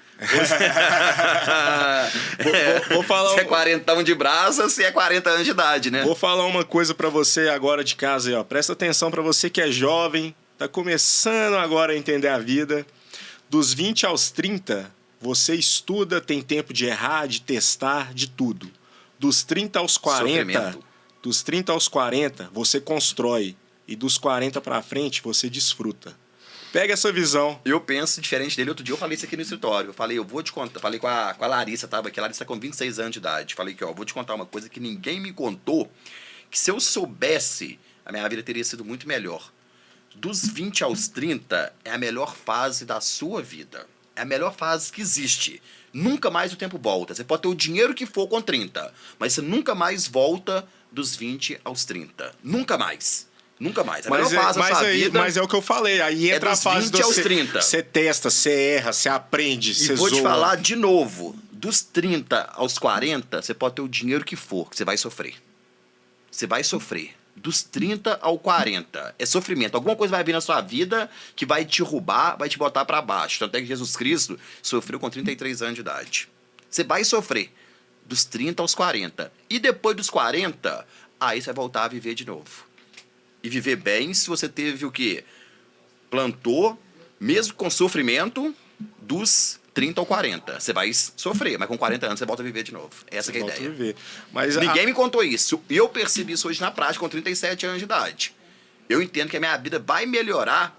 B: vou falar
A: se é 40 de braço ou se é 40 anos de idade, né?
B: Vou falar uma coisa pra você agora de casa aí, ó. Presta atenção pra você que é jovem, tá começando agora a entender a vida. Dos 20 aos 30, você estuda, tem tempo de errar, de testar, de tudo. Dos 30 aos 40... Dos 30 aos 40, você constrói. E dos 40 pra frente, você desfruta. Pega essa visão.
A: Eu penso diferente dele. Outro dia eu falei isso aqui no escritório. Eu falei, eu vou te contar. Falei com a Larissa, tava aqui. A Larissa tá com 26 anos de idade. Falei que, ó, vou te contar uma coisa que ninguém me contou. Que se eu soubesse, a minha vida teria sido muito melhor. Dos 20 aos 30 é a melhor fase da sua vida. É a melhor fase que existe. Nunca mais o tempo volta. Você pode ter o dinheiro que for com 30, mas você nunca mais volta dos 20 aos 30. Nunca mais. Nunca mais. A melhor fase da sua vida...
B: Mas é o que eu falei. Aí entra a fase
A: dos 20 aos 30.
B: Você testa, você erra, você aprende, você zoa.
A: E vou te falar de novo. Dos 30 aos 40, você pode ter o dinheiro que for, que você vai sofrer. Você vai sofrer. Dos 30 ao 40. É sofrimento. Alguma coisa vai vir na sua vida que vai te roubar, vai te botar para baixo. Tanto é que Jesus Cristo sofreu com 33 anos de idade. Você vai sofrer. Dos 30 aos 40. E depois dos 40, aí você vai voltar a viver de novo. E viver bem se você teve o quê? Plantou, mesmo com sofrimento, dos 30 ao 40. Você vai sofrer, mas com 40 anos você volta a viver de novo. Essa que é a ideia.
B: Viver. Mas
A: ninguém me contou isso. Eu percebi isso hoje na prática, com 37 anos de idade. Eu entendo que a minha vida vai melhorar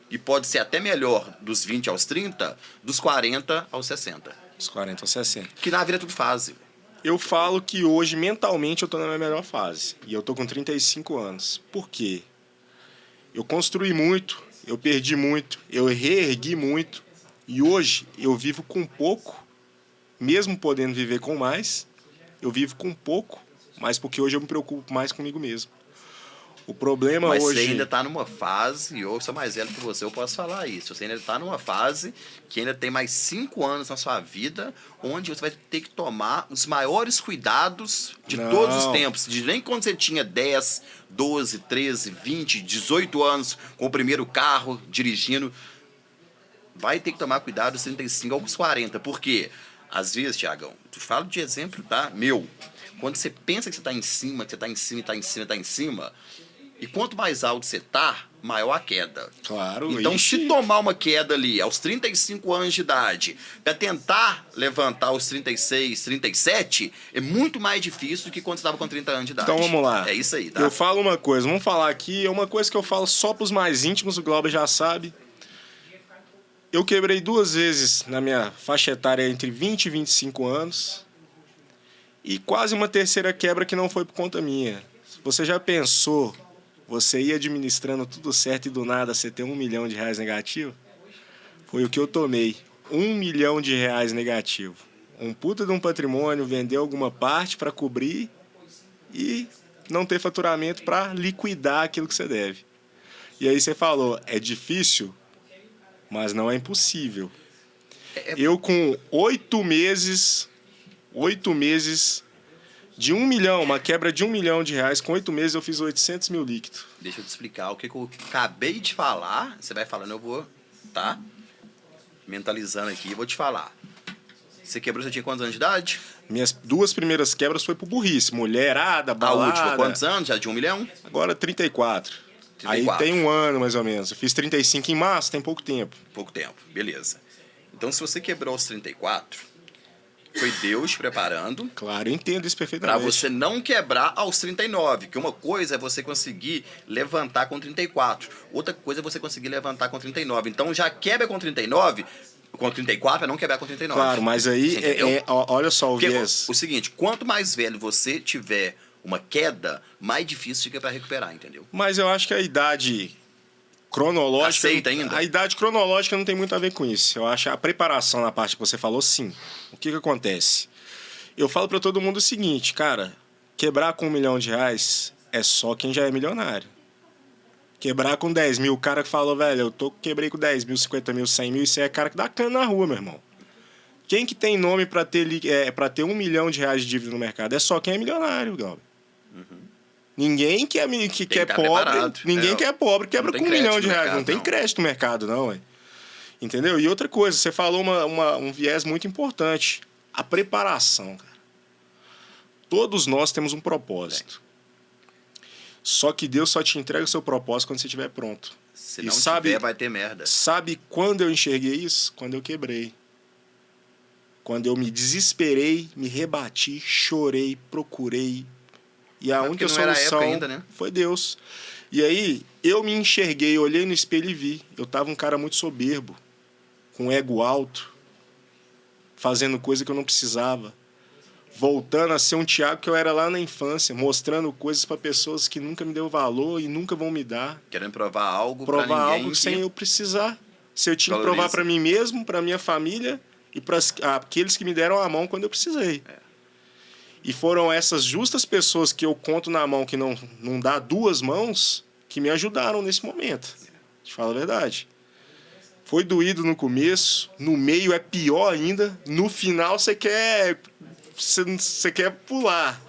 A: E pode ser até melhor dos 20 aos 30, dos 40 aos 60.
B: Dos 40 aos 60.
A: Que na vida é tudo fase.
B: Eu falo que hoje, mentalmente, eu tô na minha melhor fase. E eu tô com 35 anos. Por quê? Eu construí muito, eu perdi muito, eu reergui muito. E hoje eu vivo com pouco, mesmo podendo viver com mais, eu vivo com pouco, mas porque hoje eu me preocupo mais comigo mesmo. O problema
A: Mas
B: hoje...
A: você ainda está numa fase, e eu sou mais velho que você, eu posso falar isso. Você ainda está numa fase que ainda tem mais 5 anos na sua vida, onde você vai ter que tomar os maiores cuidados de todos os tempos. De nem quando você tinha 10, 12, 13, 20, 18 anos, com o primeiro carro, dirigindo. Vai ter que tomar cuidado dos 35 aos 40. Por quê? Às vezes, Tiagão, tu fala de exemplo, tá? Meu, quando você pensa que você está em cima, que você está em cima, está em cima, está em cima... E quanto mais alto você tá, maior a queda.
B: Claro.
A: Então, se tomar uma queda ali aos 35 anos de idade, para tentar levantar aos 36, 37, é muito mais difícil do que quando você estava com 30 anos de idade.
B: Então vamos lá.
A: É isso aí, tá?
B: Eu falo uma coisa, vamos falar aqui, é uma coisa que eu falo só pros mais íntimos, o Glauber já sabe. Eu quebrei 2 vezes na minha faixa etária entre 20 e 25 anos. E quase uma terceira quebra que não foi por conta minha. Você já pensou... Você ia administrando tudo certo e do nada você ter R$1 milhão negativo? Foi o que eu tomei. R$1 milhão negativo. Um puta de um patrimônio, vender alguma parte para cobrir e não ter faturamento para liquidar aquilo que você deve. E aí você falou, é difícil, mas não é impossível. Eu com 8 meses de 1 milhão, uma quebra de R$1 milhão, com 8 meses eu fiz 800 mil líquido.
A: Deixa eu te explicar o que eu acabei de falar. Você vai falando, eu vou, tá? Mentalizando aqui, vou te falar. Você quebrou, você tinha quantos anos de idade?
B: Minhas 2 primeiras quebras foi por burrice. Mulherada, balada.
A: A última, quantos anos? Já de 1 milhão?
B: Agora 34.
A: 34.
B: Aí tem 1 ano, mais ou menos. Eu fiz 35 em março, tem pouco tempo.
A: Pouco tempo, beleza. Então, se você quebrou aos 34... Foi Deus preparando.
B: Claro, eu entendo isso perfeitamente.
A: Para você não quebrar aos 39. Que uma coisa é você conseguir levantar com 34. Outra coisa é você conseguir levantar com 39. Então já quebra com 39, com 34 para não quebrar com 39.
B: Claro, mas aí, olha só o viés.
A: O seguinte, quanto mais velho você tiver uma queda, mais difícil fica para recuperar, entendeu?
B: Mas eu acho que a idade cronológica...
A: Aceita ainda?
B: A idade cronológica não tem muito a ver com isso. Eu acho a preparação na parte que você falou, sim. O que acontece? Eu falo para todo mundo o seguinte, cara, quebrar com R$1 milhão é só quem já é milionário. Quebrar com 10 mil, o cara que falou, velho, quebrei com 10 mil, 50 mil, 100 mil, isso é cara que dá cana na rua, meu irmão. Quem que tem nome para ter R$1 milhão de dívida no mercado? É só quem é milionário, Galber. Ninguém que é pobre, ninguém que é pobre quebra com R$1 milhão. Não tem crédito no mercado, não, ué. Entendeu? E outra coisa, você falou um viés muito importante. A preparação, cara. Todos nós temos um propósito. Só que Deus só te entrega o seu propósito quando você estiver pronto.
A: Se não tiver, vai ter merda.
B: Sabe quando eu enxerguei isso? Quando eu quebrei. Quando eu me desesperei, me rebati, chorei, procurei. E a única solução ainda, né? Foi Deus. E aí, eu me enxerguei, olhei no espelho e vi. Eu tava um cara muito soberbo, com ego alto, fazendo coisa que eu não precisava. Voltando a ser um Thiago que eu era lá na infância, mostrando coisas para pessoas que nunca me deu valor e nunca vão me dar.
A: Querendo provar algo
B: pra ninguém. Provar algo sem eu precisar. Se eu tinha que provar para mim mesmo, para minha família e para aqueles que me deram a mão quando eu precisei. E foram essas justas pessoas que eu conto na mão, que não dá 2 mãos, que me ajudaram nesse momento. Te falo a verdade. Foi doído no começo, no meio é pior ainda, no final você quer pular.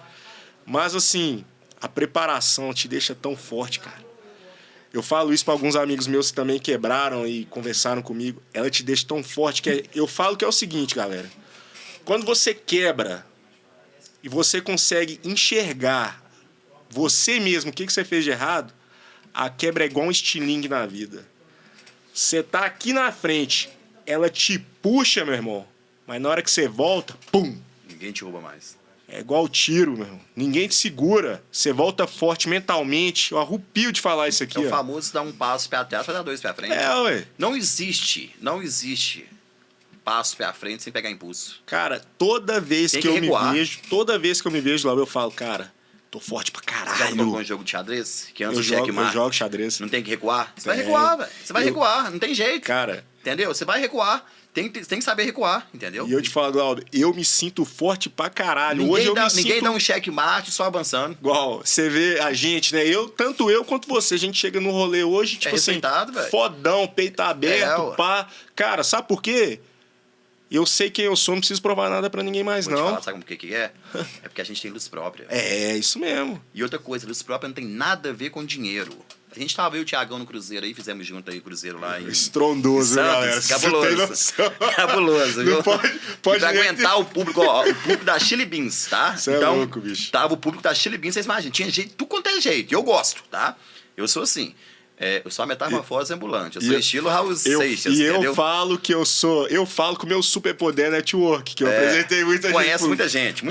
B: Mas assim, a preparação te deixa tão forte, cara. Eu falo isso para alguns amigos meus que também quebraram e conversaram comigo. Ela te deixa tão forte que eu falo que é o seguinte, galera. Quando você quebra e você consegue enxergar você mesmo o que você fez de errado, a quebra é igual um estilingue na vida. Você tá aqui na frente, ela te puxa, meu irmão, mas na hora que você volta, pum!
A: Ninguém te rouba mais.
B: é igual tiro, meu irmão. Ninguém te segura. Você volta forte mentalmente. Eu arrupio de falar isso aqui,
A: É o
B: ó.
A: famoso dar um passo pra trás pra dar dois pra frente.
B: Ué.
A: Não existe passo pra frente sem pegar impulso.
B: Cara, toda vez
A: Tem
B: que
A: que
B: eu
A: recuar.
B: me vejo lá, eu falo, cara, tô forte pra
A: Você já
B: caralho.
A: jogou um jogo de xadrez? Que antes
B: Eu
A: do
B: jogo
A: checkmate,
B: xadrez.
A: não tem que recuar? Você vai
B: É.
A: recuar, velho. Você vai recuar, não tem jeito.
B: Cara,
A: Entendeu? Você vai recuar. Tem que saber recuar, entendeu?
B: e eu te falo, Glauber, eu me sinto forte pra caralho. Hoje
A: Ninguém,
B: eu
A: dá,
B: me
A: ninguém
B: sinto...
A: dá um checkmate só avançando.
B: Igual, você vê a gente, né? Tanto eu quanto você, a gente chega no rolê hoje, tipo assim,
A: respeitado, velho.
B: fodão, peito aberto,
A: ué.
B: pá. Cara, sabe por quê? Eu sei quem eu sou, não preciso provar nada pra ninguém mais,
A: Vou te
B: não.
A: falar, sabe como que é? É porque a gente tem luz própria.
B: É, isso mesmo.
A: E outra coisa, luz própria não tem nada a ver com dinheiro. A gente tava eu e o Thiagão no Cruzeiro aí, fizemos junto aí o Cruzeiro lá em
B: Estrondoso, viu,
A: Santos,
B: galera? Você tem
A: cabuloso.
B: noção.
A: Cabuloso, viu?
B: Não pode
A: E pra
B: nem
A: aguentar o público, ó, o público da Chili Beans, tá?
B: Cê é louco, bicho.
A: Tava o público da Chili Beans, vocês imaginam, tinha jeito, tudo quanto é jeito. E eu gosto, tá? Eu sou assim. Eu sou a metamorfose ambulante. Eu sou estilo Raul Seixas, entendeu?
B: Eu falo que eu falo que o meu superpoder é network, que eu apresentei muita gente.
A: Conhece muita gente,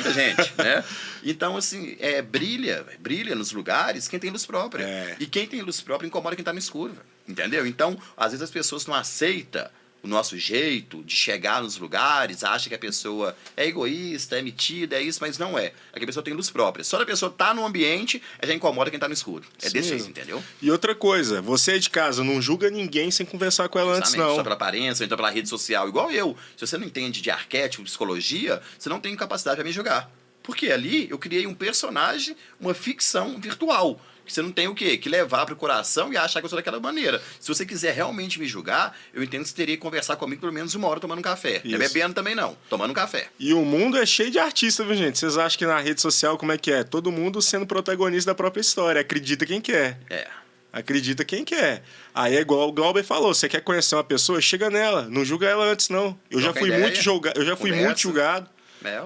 A: né? Então, assim, brilha nos lugares quem tem luz própria.
B: É.
A: E quem tem luz própria incomoda quem tá no escuro, velho. Entendeu? Então, às vezes as pessoas não aceitam o nosso jeito de chegar nos lugares, acha que a pessoa é egoísta, é metida, é isso, mas não é. É que a pessoa tem luz própria. Só a pessoa tá no ambiente, já incomoda quem tá no escuro. É
B: Isso
A: desse
B: mesmo.
A: jeito, entendeu?
B: E outra coisa, você de casa não julga ninguém sem conversar com ela antes,
A: Justamente,
B: não.
A: só pela aparência, ou então pela rede social. Igual eu. Se você não entende de arquétipo, psicologia, você não tem capacidade para me julgar. Porque ali eu criei um personagem, uma ficção virtual. Que você não tem o quê? Que levar pro coração e achar que eu sou daquela maneira. Se você quiser realmente me julgar, eu entendo que você teria que conversar comigo pelo menos 1 hora tomando um café. Não é
B: Isso.
A: bebendo também não, tomando um café.
B: E o mundo é cheio de artistas, viu, gente? Vocês acham que na rede social como é que é? Todo mundo sendo protagonista da própria história. Acredita quem quer. Acredita quem quer. Aí é igual o Glauber falou, você quer conhecer uma pessoa, chega nela, não julga ela antes, não. Eu já
A: Troca
B: fui
A: ideia,
B: muito julgado.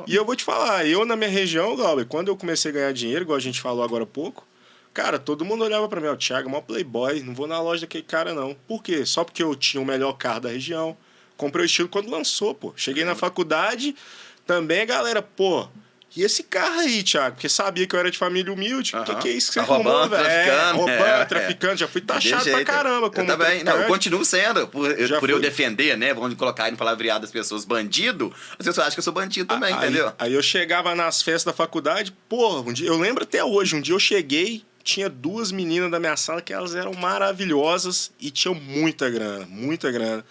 B: E eu vou te falar, eu na minha região, Glauber, quando eu comecei a ganhar dinheiro, igual a gente falou agora há pouco, cara, todo mundo olhava pra mim, ó, Thiago, maior playboy, não vou na loja daquele cara, não. Por quê? Só porque eu tinha o melhor carro da região. Comprei o estilo quando lançou, pô. Cheguei na faculdade, também a galera, pô, e esse carro aí, Thiago? Porque sabia que eu era de família humilde. O que é isso que você
A: Tá roubando,
B: velho?
A: traficando.
B: Roubando, traficante. Já fui taxado pra caramba.
A: Eu também. Não, eu continuo sendo. Por eu
B: fui.
A: defender, né? Vamos colocar aí no palavreado das pessoas bandido. As pessoas acham que eu sou bandido também, entendeu?
B: Aí eu chegava nas festas da faculdade, porra, eu lembro até hoje, um dia eu cheguei, tinha 2 meninas da minha sala que elas eram maravilhosas e tinham muita grana, muita grana.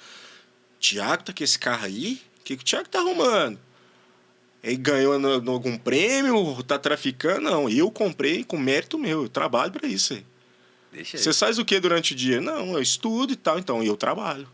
B: Tiago, tá com esse carro aí? O que o Tiago tá arrumando? Ele ganhou algum prêmio, tá traficando? Não, eu comprei com mérito meu, eu trabalho pra isso aí.
A: Deixa aí.
B: Você faz o que durante o dia? Não, eu estudo e tal, então eu trabalho.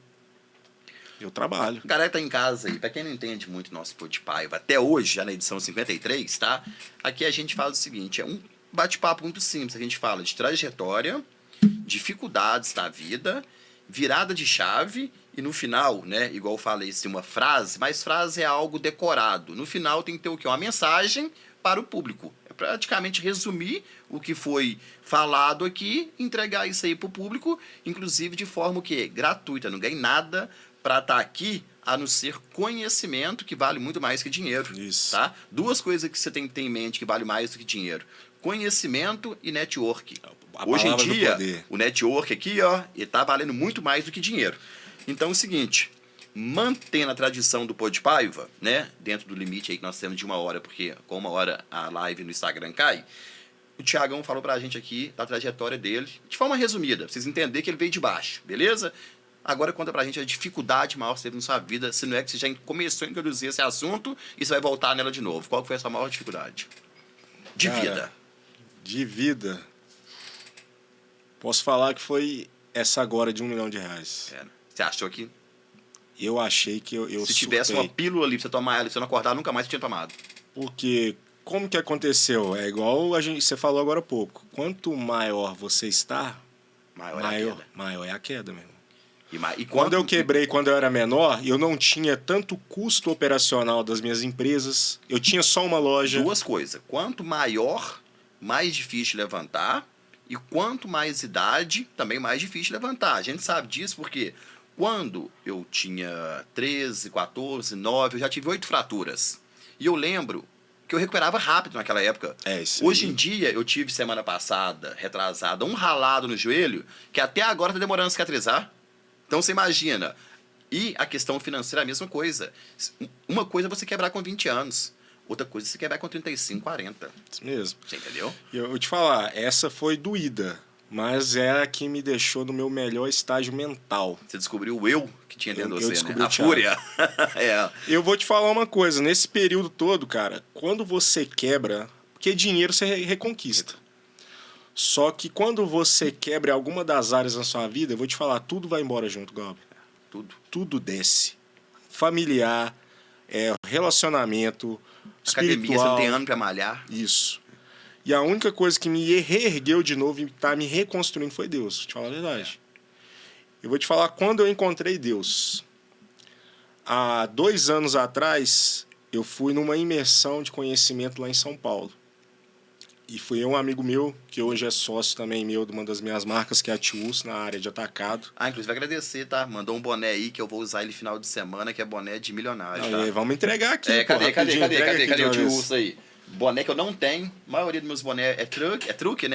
B: Eu trabalho.
A: A galera tá em casa aí, pra quem não entende muito nosso Pô de Paiva, até hoje, já na edição 53, tá? Aqui a gente fala o seguinte, é um bate-papo muito simples, a gente fala de trajetória, dificuldades da vida, virada de chave e no final, né, igual eu falei, assim, uma frase, mas frase é algo decorado. No final tem que ter o quê? Uma mensagem para o público. É praticamente resumir o que foi falado aqui, entregar isso aí para o público, inclusive de forma o quê? Gratuita, não ganhei nada para estar aqui, a não ser conhecimento, que vale muito mais que dinheiro.
B: Isso.
A: Tá? 2 coisas que você tem que ter em mente que vale mais do que dinheiro. Conhecimento e network. Hoje em dia, o network aqui, ó, ele tá valendo muito mais do que dinheiro. Então é o seguinte, mantendo a tradição do Pô de Paiva, né, dentro do limite aí que nós temos de 1 hora, porque com 1 hora a live no Instagram cai, o Thiagão falou pra gente aqui da trajetória dele, de forma resumida, pra vocês entenderem que ele veio de baixo, beleza? Agora conta pra gente a dificuldade maior que você teve na sua vida, se não é que você já começou a introduzir esse assunto e você vai voltar nela de novo. Qual foi a sua maior dificuldade? Vida.
B: De vida. Posso falar que foi essa agora de R$1 milhão.
A: Você achou que
B: Eu achei que eu
A: se tivesse
B: surtei.
A: uma pílula ali pra você tomar ela e você não acordar, nunca mais você tinha tomado?
B: Porque como que aconteceu? É igual você falou agora há pouco. Quanto maior você está,
A: Maior é a queda.
B: maior é a queda, meu irmão.
A: E
B: Quando eu quebrei, quando eu era menor, eu não tinha tanto custo operacional das minhas empresas. Eu tinha só uma loja.
A: 2 coisas. Quanto maior, mais difícil de levantar. E quanto mais idade, também mais difícil de levantar. A gente sabe disso porque quando eu tinha 13, 14, 9, eu já tive 8 fraturas. E eu lembro que eu recuperava rápido naquela época.
B: Isso
A: Hoje
B: aí.
A: em dia, eu tive semana passada, retrasada, um ralado no joelho que até agora tá demorando a cicatrizar. Então você imagina. E a questão financeira é a mesma coisa. Uma coisa é você quebrar com 20 anos. Outra coisa é você quebrar com 35, 40.
B: Isso mesmo.
A: Você entendeu?
B: E eu vou te falar, essa foi doída, mas é a que me deixou no meu melhor estágio mental.
A: Você descobriu o eu que tinha dentro de você,
B: descobri
A: né?
B: o
A: A
B: Thiago.
A: fúria. É.
B: Eu vou te falar uma coisa, nesse período todo, cara, quando você quebra, porque dinheiro você reconquista. Só que quando você quebra alguma das áreas da sua vida, eu vou te falar, tudo vai embora junto, Galbi.
A: Tudo.
B: Tudo desce. Familiar, relacionamento,
A: Academia, você
B: espiritual.
A: não tem ano pra malhar.
B: Isso. E a única coisa que me reergueu de novo e tá me reconstruindo foi Deus, vou te falar a verdade. Eu vou te falar quando eu encontrei Deus. Há 2 anos atrás, eu fui numa imersão de conhecimento lá em São Paulo. E foi um amigo meu, que hoje é sócio também meu de uma das minhas marcas, que é a Tius, na área de atacado.
A: Inclusive agradecer, tá? Mandou um boné aí que eu vou usar ele final de semana, que é boné de milionário, tá?
B: Aí, vamos entregar aqui, pô,
A: Cadê
B: rapidinho, entrega aqui
A: o
B: de uma
A: tio
B: vez.
A: Urso aí? Boné que eu não tenho. A maioria dos meus bonés é truque,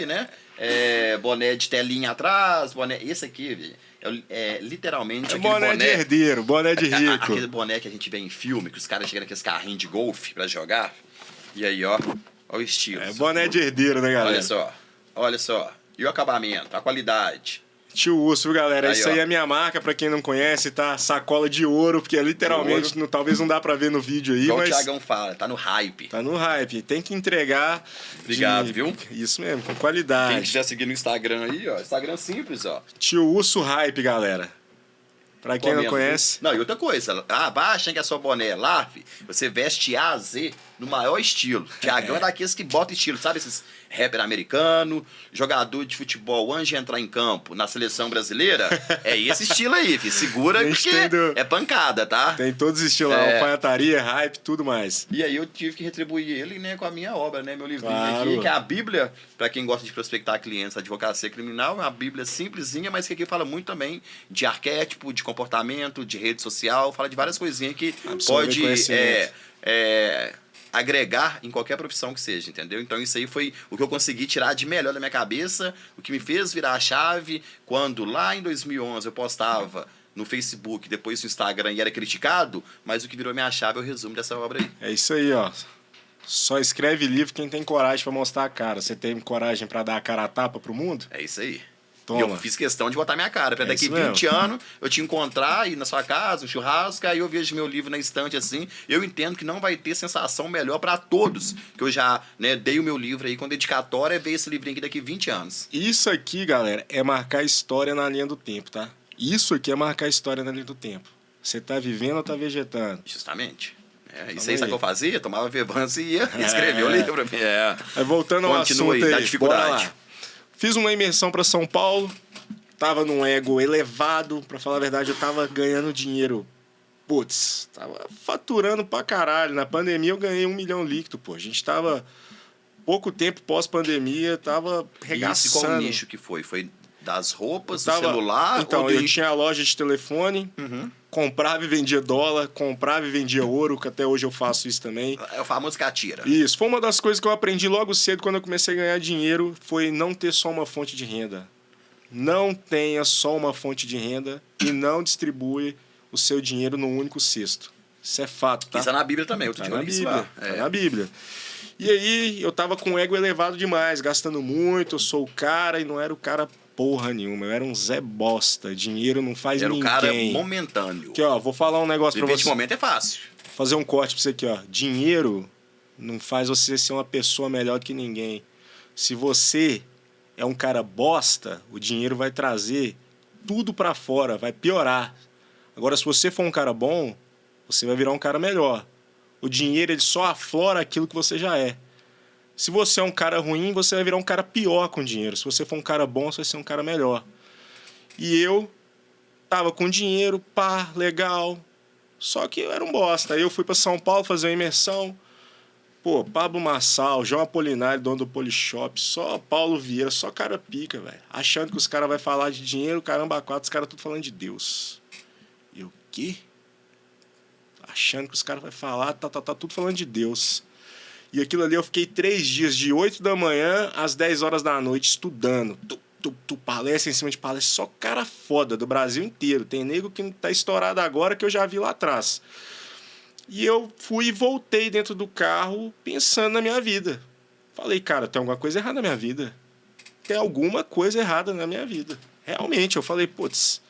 A: né? Boné de telinha atrás, boné... Esse aqui, velho, é literalmente
B: É
A: aquele
B: boné de herdeiro, boné de rico.
A: Aquele boné que a gente vê em filme, que os caras chegam naqueles carrinhos de golfe pra jogar. E aí, ó o estilo.
B: É boné de herdeiro, né, galera?
A: Olha só. E o acabamento, a qualidade.
B: Tio Urso, viu, galera?
A: Aí,
B: Isso aí é a minha marca, pra quem não conhece, tá? Sacola de ouro, porque é literalmente, talvez não dá pra ver no vídeo aí,
A: Igual
B: mas...
A: o Thiagão fala, tá no hype.
B: Tá no hype. Tem que entregar...
A: Obrigado, viu?
B: Isso mesmo, com
A: Quem
B: qualidade.
A: quiser seguir no Instagram aí, ó. Instagram simples, ó.
B: Tio Urso Hype, galera. Pra quem não conhece...
A: Não, e outra coisa. Vai achando que é sua boné lá, filho, você veste A a Z no maior estilo. Thiagão é daqueles que bota estilo, sabe? Esses rapper americano, jogador de futebol antes de entrar em campo na seleção brasileira. É esse estilo aí, filho. Segura porque é pancada, tá?
B: Tem todos os estilos, alfaiataria, hype, tudo mais.
A: E aí eu tive que retribuir ele, né, com a minha obra, né, meu livrinho
B: Claro.
A: aqui, que é a Bíblia, pra quem gosta de prospectar clientes, advocacia criminal, é uma Bíblia simplesinha, mas que aqui fala muito também de arquétipo, de comportamento, de rede social, fala de várias coisinhas que pode agregar em qualquer profissão que seja, entendeu? Então isso aí foi o que eu consegui tirar de melhor da minha cabeça, o que me fez virar a chave, quando lá em 2011 eu postava no Facebook, depois no Instagram e era criticado, mas o que virou minha chave é o resumo dessa obra aí.
B: É isso aí, ó. Só escreve livro quem tem coragem pra mostrar a cara. Você tem coragem pra dar a cara a tapa pro mundo?
A: É isso aí.
B: Toma.
A: E eu fiz questão de botar minha cara, pra daqui
B: isso
A: 20
B: mesmo.
A: anos eu te encontrar aí na sua casa, um churrasco, aí eu vejo meu livro na estante assim. Eu entendo que não vai ter sensação melhor pra todos, que eu já dei o meu livro aí com dedicatória, é ver esse livrinho aqui daqui 20 anos.
B: Isso aqui, galera, é marcar história na linha do tempo, tá? Isso aqui é marcar história na linha do tempo. Você tá vivendo ou tá vegetando?
A: Justamente. Isso aí, sabe o que eu fazia? Tomava Vevança e ia escrever o livro.
B: Aí voltando ao assunto
A: aí, da
B: aí,
A: dificuldade.
B: bora lá. Fiz uma imersão pra São Paulo, tava num ego elevado, pra falar a verdade, eu tava ganhando dinheiro. Putz, tava faturando pra caralho. Na pandemia eu ganhei 1 milhão líquido, pô. A gente tava pouco tempo pós-pandemia, tava regaçando.
A: E esse qual o nicho que foi? Foi das roupas, do
B: Tava-
A: celular?
B: Então,
A: ou do...
B: eu tinha a loja de telefone, comprava e vendia dólar, comprava e vendia ouro, que até hoje eu faço isso também.
A: É o famoso catira.
B: Isso, foi uma das coisas que eu aprendi logo cedo quando eu comecei a ganhar dinheiro, foi não ter só uma fonte de renda. Não tenha só uma fonte de renda e não distribui o seu dinheiro num único cesto. Isso é fato, tá?
A: Isso é na Bíblia também, outro
B: Tá
A: dia
B: na
A: eu li isso
B: Bíblia,
A: lá.
B: tá na Bíblia. E aí, eu tava com o ego elevado demais, gastando muito, eu sou o cara e não era o cara porra nenhuma, eu era um Zé Bosta, dinheiro não faz
A: Era o
B: ninguém.
A: cara momentâneo.
B: Aqui, ó, vou falar um negócio pra
A: Viver de
B: você.
A: momento é fácil.
B: Fazer um corte pra você aqui, ó. Dinheiro não faz você ser uma pessoa melhor que ninguém. Se você é um cara bosta, o dinheiro vai trazer tudo pra fora, vai piorar. Agora, se você for um cara bom, você vai virar um cara melhor. O dinheiro, ele só aflora aquilo que você já é. Se você é um cara ruim, você vai virar um cara pior com dinheiro. Se você for um cara bom, você vai ser um cara melhor. E eu tava com dinheiro, pá, legal. Só que eu era um bosta. Aí eu fui pra São Paulo fazer uma imersão. Pô, Pablo Marçal, João Apolinário, dono do Polishop, só Paulo Vieira, só cara pica, velho. Achando que os caras vão falar de dinheiro, caramba, quatro, os caras tudo falando de Deus. E o quê? achando que os caras vão falar, tá tudo falando de Deus. E aquilo ali eu fiquei 3 dias, de 8 da manhã às 10 horas da noite, estudando. Tu palestra em cima de palestra, só cara foda do Brasil inteiro. Tem nego que tá estourado agora que eu já vi lá atrás. E eu fui e voltei dentro do carro pensando na minha vida. Falei, cara, tem alguma coisa errada na minha vida. Tem alguma coisa errada na minha vida. Realmente, eu falei, putz.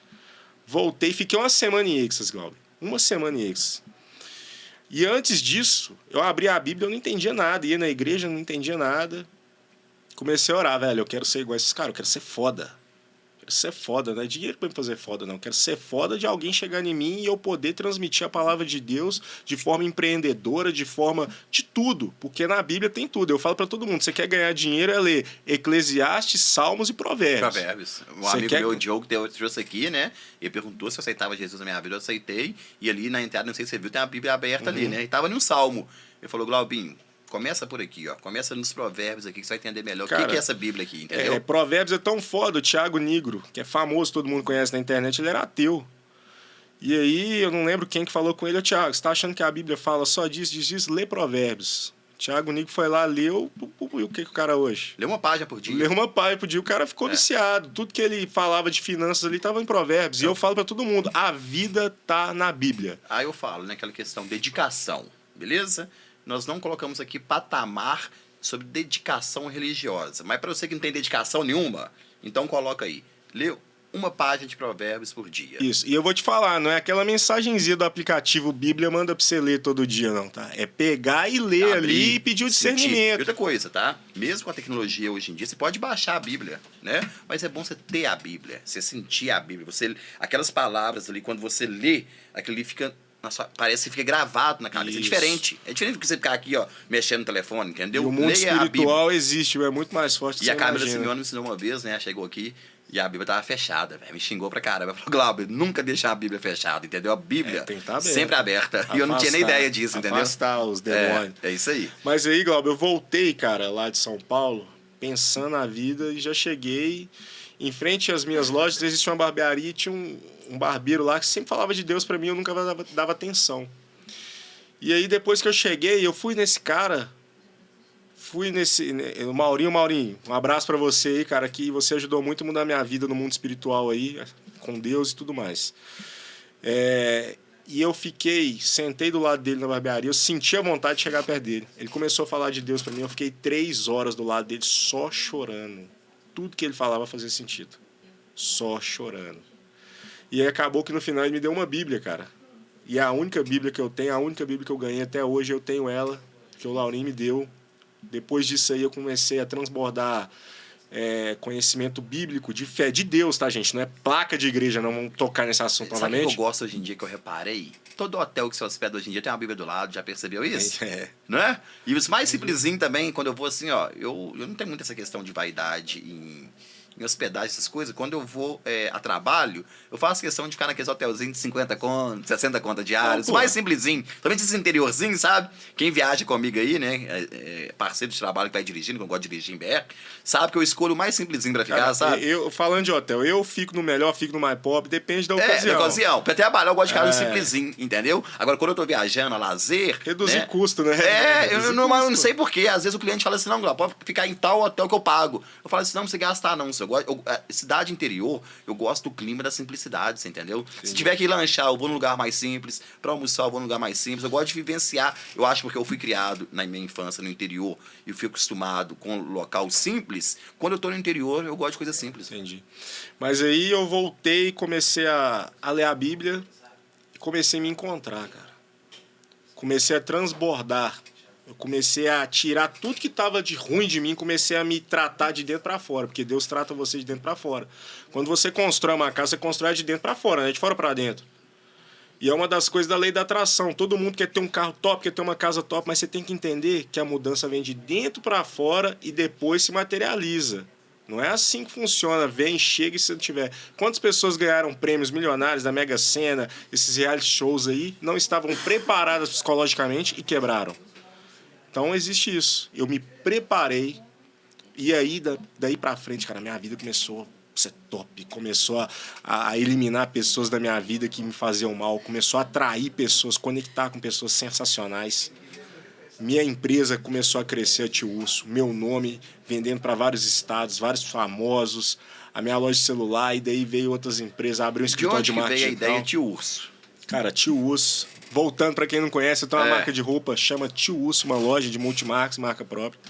B: Voltei, fiquei uma semana em Ixas, Glauber. Uma semana em Ixas. E antes disso, eu abri a Bíblia, eu não entendia nada. Ia na igreja, não entendia nada. Comecei a orar, velho. Eu quero ser igual a esses caras, eu quero ser foda. Quero ser foda, não é dinheiro pra me fazer foda, não. Quero ser foda de alguém chegar em mim e eu poder transmitir a palavra de Deus de forma empreendedora, de forma de tudo. Porque na Bíblia tem tudo. Eu falo pra todo mundo, você quer ganhar dinheiro, é ler Eclesiastes, Salmos e Provérbios.
A: Provérbios. Um
B: Você
A: amigo
B: quer...
A: meu, o Diogo, trouxe aqui, né? Ele perguntou se eu aceitava Jesus na minha vida. Eu aceitei. E ali na entrada, não sei se você viu, tem a Bíblia aberta ali, né? E tava no Salmo. Ele falou, Glaubinho, começa por aqui, ó. Começa nos Provérbios aqui, que você vai entender melhor.
B: Cara,
A: o que é essa Bíblia aqui, entendeu?
B: Provérbios é tão foda. O Thiago Nigro, que é famoso, todo mundo conhece na internet, ele era ateu. E aí, eu não lembro quem que falou com ele. Thiago, você tá achando que a Bíblia fala só disso? Lê Provérbios. Thiago Nigro foi lá, leu, e o que o cara hoje?
A: Leu uma página por dia.
B: Leu uma página por dia, o cara ficou viciado. Tudo que ele falava de finanças ali tava em Provérbios. E eu falo pra todo mundo, a vida tá na Bíblia.
A: Aí eu falo, né, aquela questão, dedicação, beleza? Nós não colocamos aqui patamar sobre dedicação religiosa. Mas para você que não tem dedicação nenhuma, então coloca aí. Lê uma página de Provérbios por dia.
B: Isso. E eu vou te falar, não é aquela mensagenzinha do aplicativo Bíblia manda pra você ler todo dia, não, tá? É pegar e ler ali e pedir o discernimento.
A: E outra coisa, tá? Mesmo com a tecnologia hoje em dia, você pode baixar a Bíblia, né? Mas é bom você ter a Bíblia, você sentir a Bíblia. Aquelas palavras ali, quando você lê, aquilo ali fica... parece que fica gravado na cabeça.
B: Isso.
A: É diferente. É diferente do que você ficar aqui, ó, mexendo no telefone, entendeu?
B: E o mundo espiritual existe, é muito mais forte do que
A: você imagina. E a
B: Camila
A: Simeone me ensinou uma vez, né? Chegou aqui e a Bíblia tava fechada, velho. Me xingou pra caramba. Falou, Glauber, nunca deixar a Bíblia fechada, entendeu? A Bíblia
B: tem que tá aberta.
A: Sempre aberta. E eu não tinha nem ideia disso, entendeu?
B: Afastar os demônios.
A: É isso aí.
B: Mas aí, Glauber, eu voltei, cara, lá de São Paulo, pensando na vida e já cheguei... Em frente às minhas lojas existia uma barbearia e tinha um barbeiro lá que sempre falava de Deus pra mim, eu nunca dava atenção. E aí depois que eu cheguei, eu fui nesse cara, o Maurinho, um abraço pra você aí, cara, que você ajudou muito a mudar a minha vida no mundo espiritual aí, com Deus e tudo mais. E eu sentei do lado dele na barbearia, eu senti a vontade de chegar perto dele. Ele começou a falar de Deus pra mim, eu fiquei 3 horas do lado dele só chorando. Tudo que ele falava fazia sentido. Só chorando. E aí acabou que no final ele me deu uma Bíblia, cara. E é a única Bíblia que eu tenho, a única Bíblia que eu ganhei até hoje, eu tenho ela, que o Laurinho me deu. Depois disso aí eu comecei a transbordar conhecimento bíblico, de fé, de Deus, tá, gente? Não é placa de igreja, não vamos tocar nesse assunto novamente.
A: Sabe o que eu gosto hoje em dia, que eu reparei? Todo hotel que você hospeda hoje em dia tem uma Bíblia do lado, já percebeu isso? Não é? E os mais simplesinho também, quando eu vou assim, ó, eu não tenho muito essa questão de vaidade em hospedagem, essas coisas. Quando eu vou a trabalho, eu faço questão de ficar naqueles hotelzinhos de 50 contas, 60 contas diárias, mais simplesinho. Também esses interiorzinhos, sabe? Quem viaja comigo aí, né? Parceiro de trabalho que vai dirigindo, que eu gosto de dirigir em BR, sabe que eu escolho o mais simplesinho pra ficar, sabe?
B: Falando de hotel, eu fico no melhor, fico no mais pobre, depende da ocasião.
A: Da ocasião. Pra trabalhar, eu gosto de ficar no simplesinho, entendeu? Agora, quando eu tô viajando a lazer...
B: Reduzir custo, né?
A: Eu não sei porquê. Às vezes o cliente fala assim, não, pode ficar em tal hotel que eu pago. Eu falo assim, não você gastar não, cidade interior, eu gosto do clima da simplicidade, você entendeu? Sim. Se tiver que ir lanchar, eu vou num lugar mais simples. Pra almoçar, eu vou num lugar mais simples. Eu gosto de vivenciar. Eu acho porque eu fui criado na minha infância no interior e fui acostumado com um local simples. Quando eu tô no interior, eu gosto de coisa simples.
B: Entendi. Mas aí eu voltei e comecei a ler a Bíblia e comecei a me encontrar, cara. Comecei a transbordar. Eu comecei a tirar tudo que estava de ruim de mim, comecei a me tratar de dentro para fora, porque Deus trata você de dentro para fora. Quando você constrói uma casa, você constrói de dentro para fora, né? De fora para dentro. E é uma das coisas da lei da atração. Todo mundo quer ter um carro top, quer ter uma casa top, mas você tem que entender que a mudança vem de dentro para fora e depois se materializa. Não é assim que funciona, vem, chega e se não tiver. Quantas pessoas ganharam prêmios milionários da Mega Sena, esses reality shows aí, não estavam preparadas psicologicamente e quebraram? Então existe isso. Eu me preparei e aí daí pra frente, cara, minha vida começou você é top. Começou a eliminar pessoas da minha vida que me faziam mal. Começou a atrair pessoas, conectar com pessoas sensacionais. Minha empresa começou a crescer, a Tio Urso. Meu nome vendendo para vários estados, vários famosos. A minha loja de celular, e daí veio outras empresas, abriu um escritório de marketing.
A: De onde veio a ideia Tio Urso?
B: Cara, Tio Urso. Voltando, para quem não conhece, eu tenho uma marca de roupa, chama Tio Urso, uma loja de multimarcas, marca própria.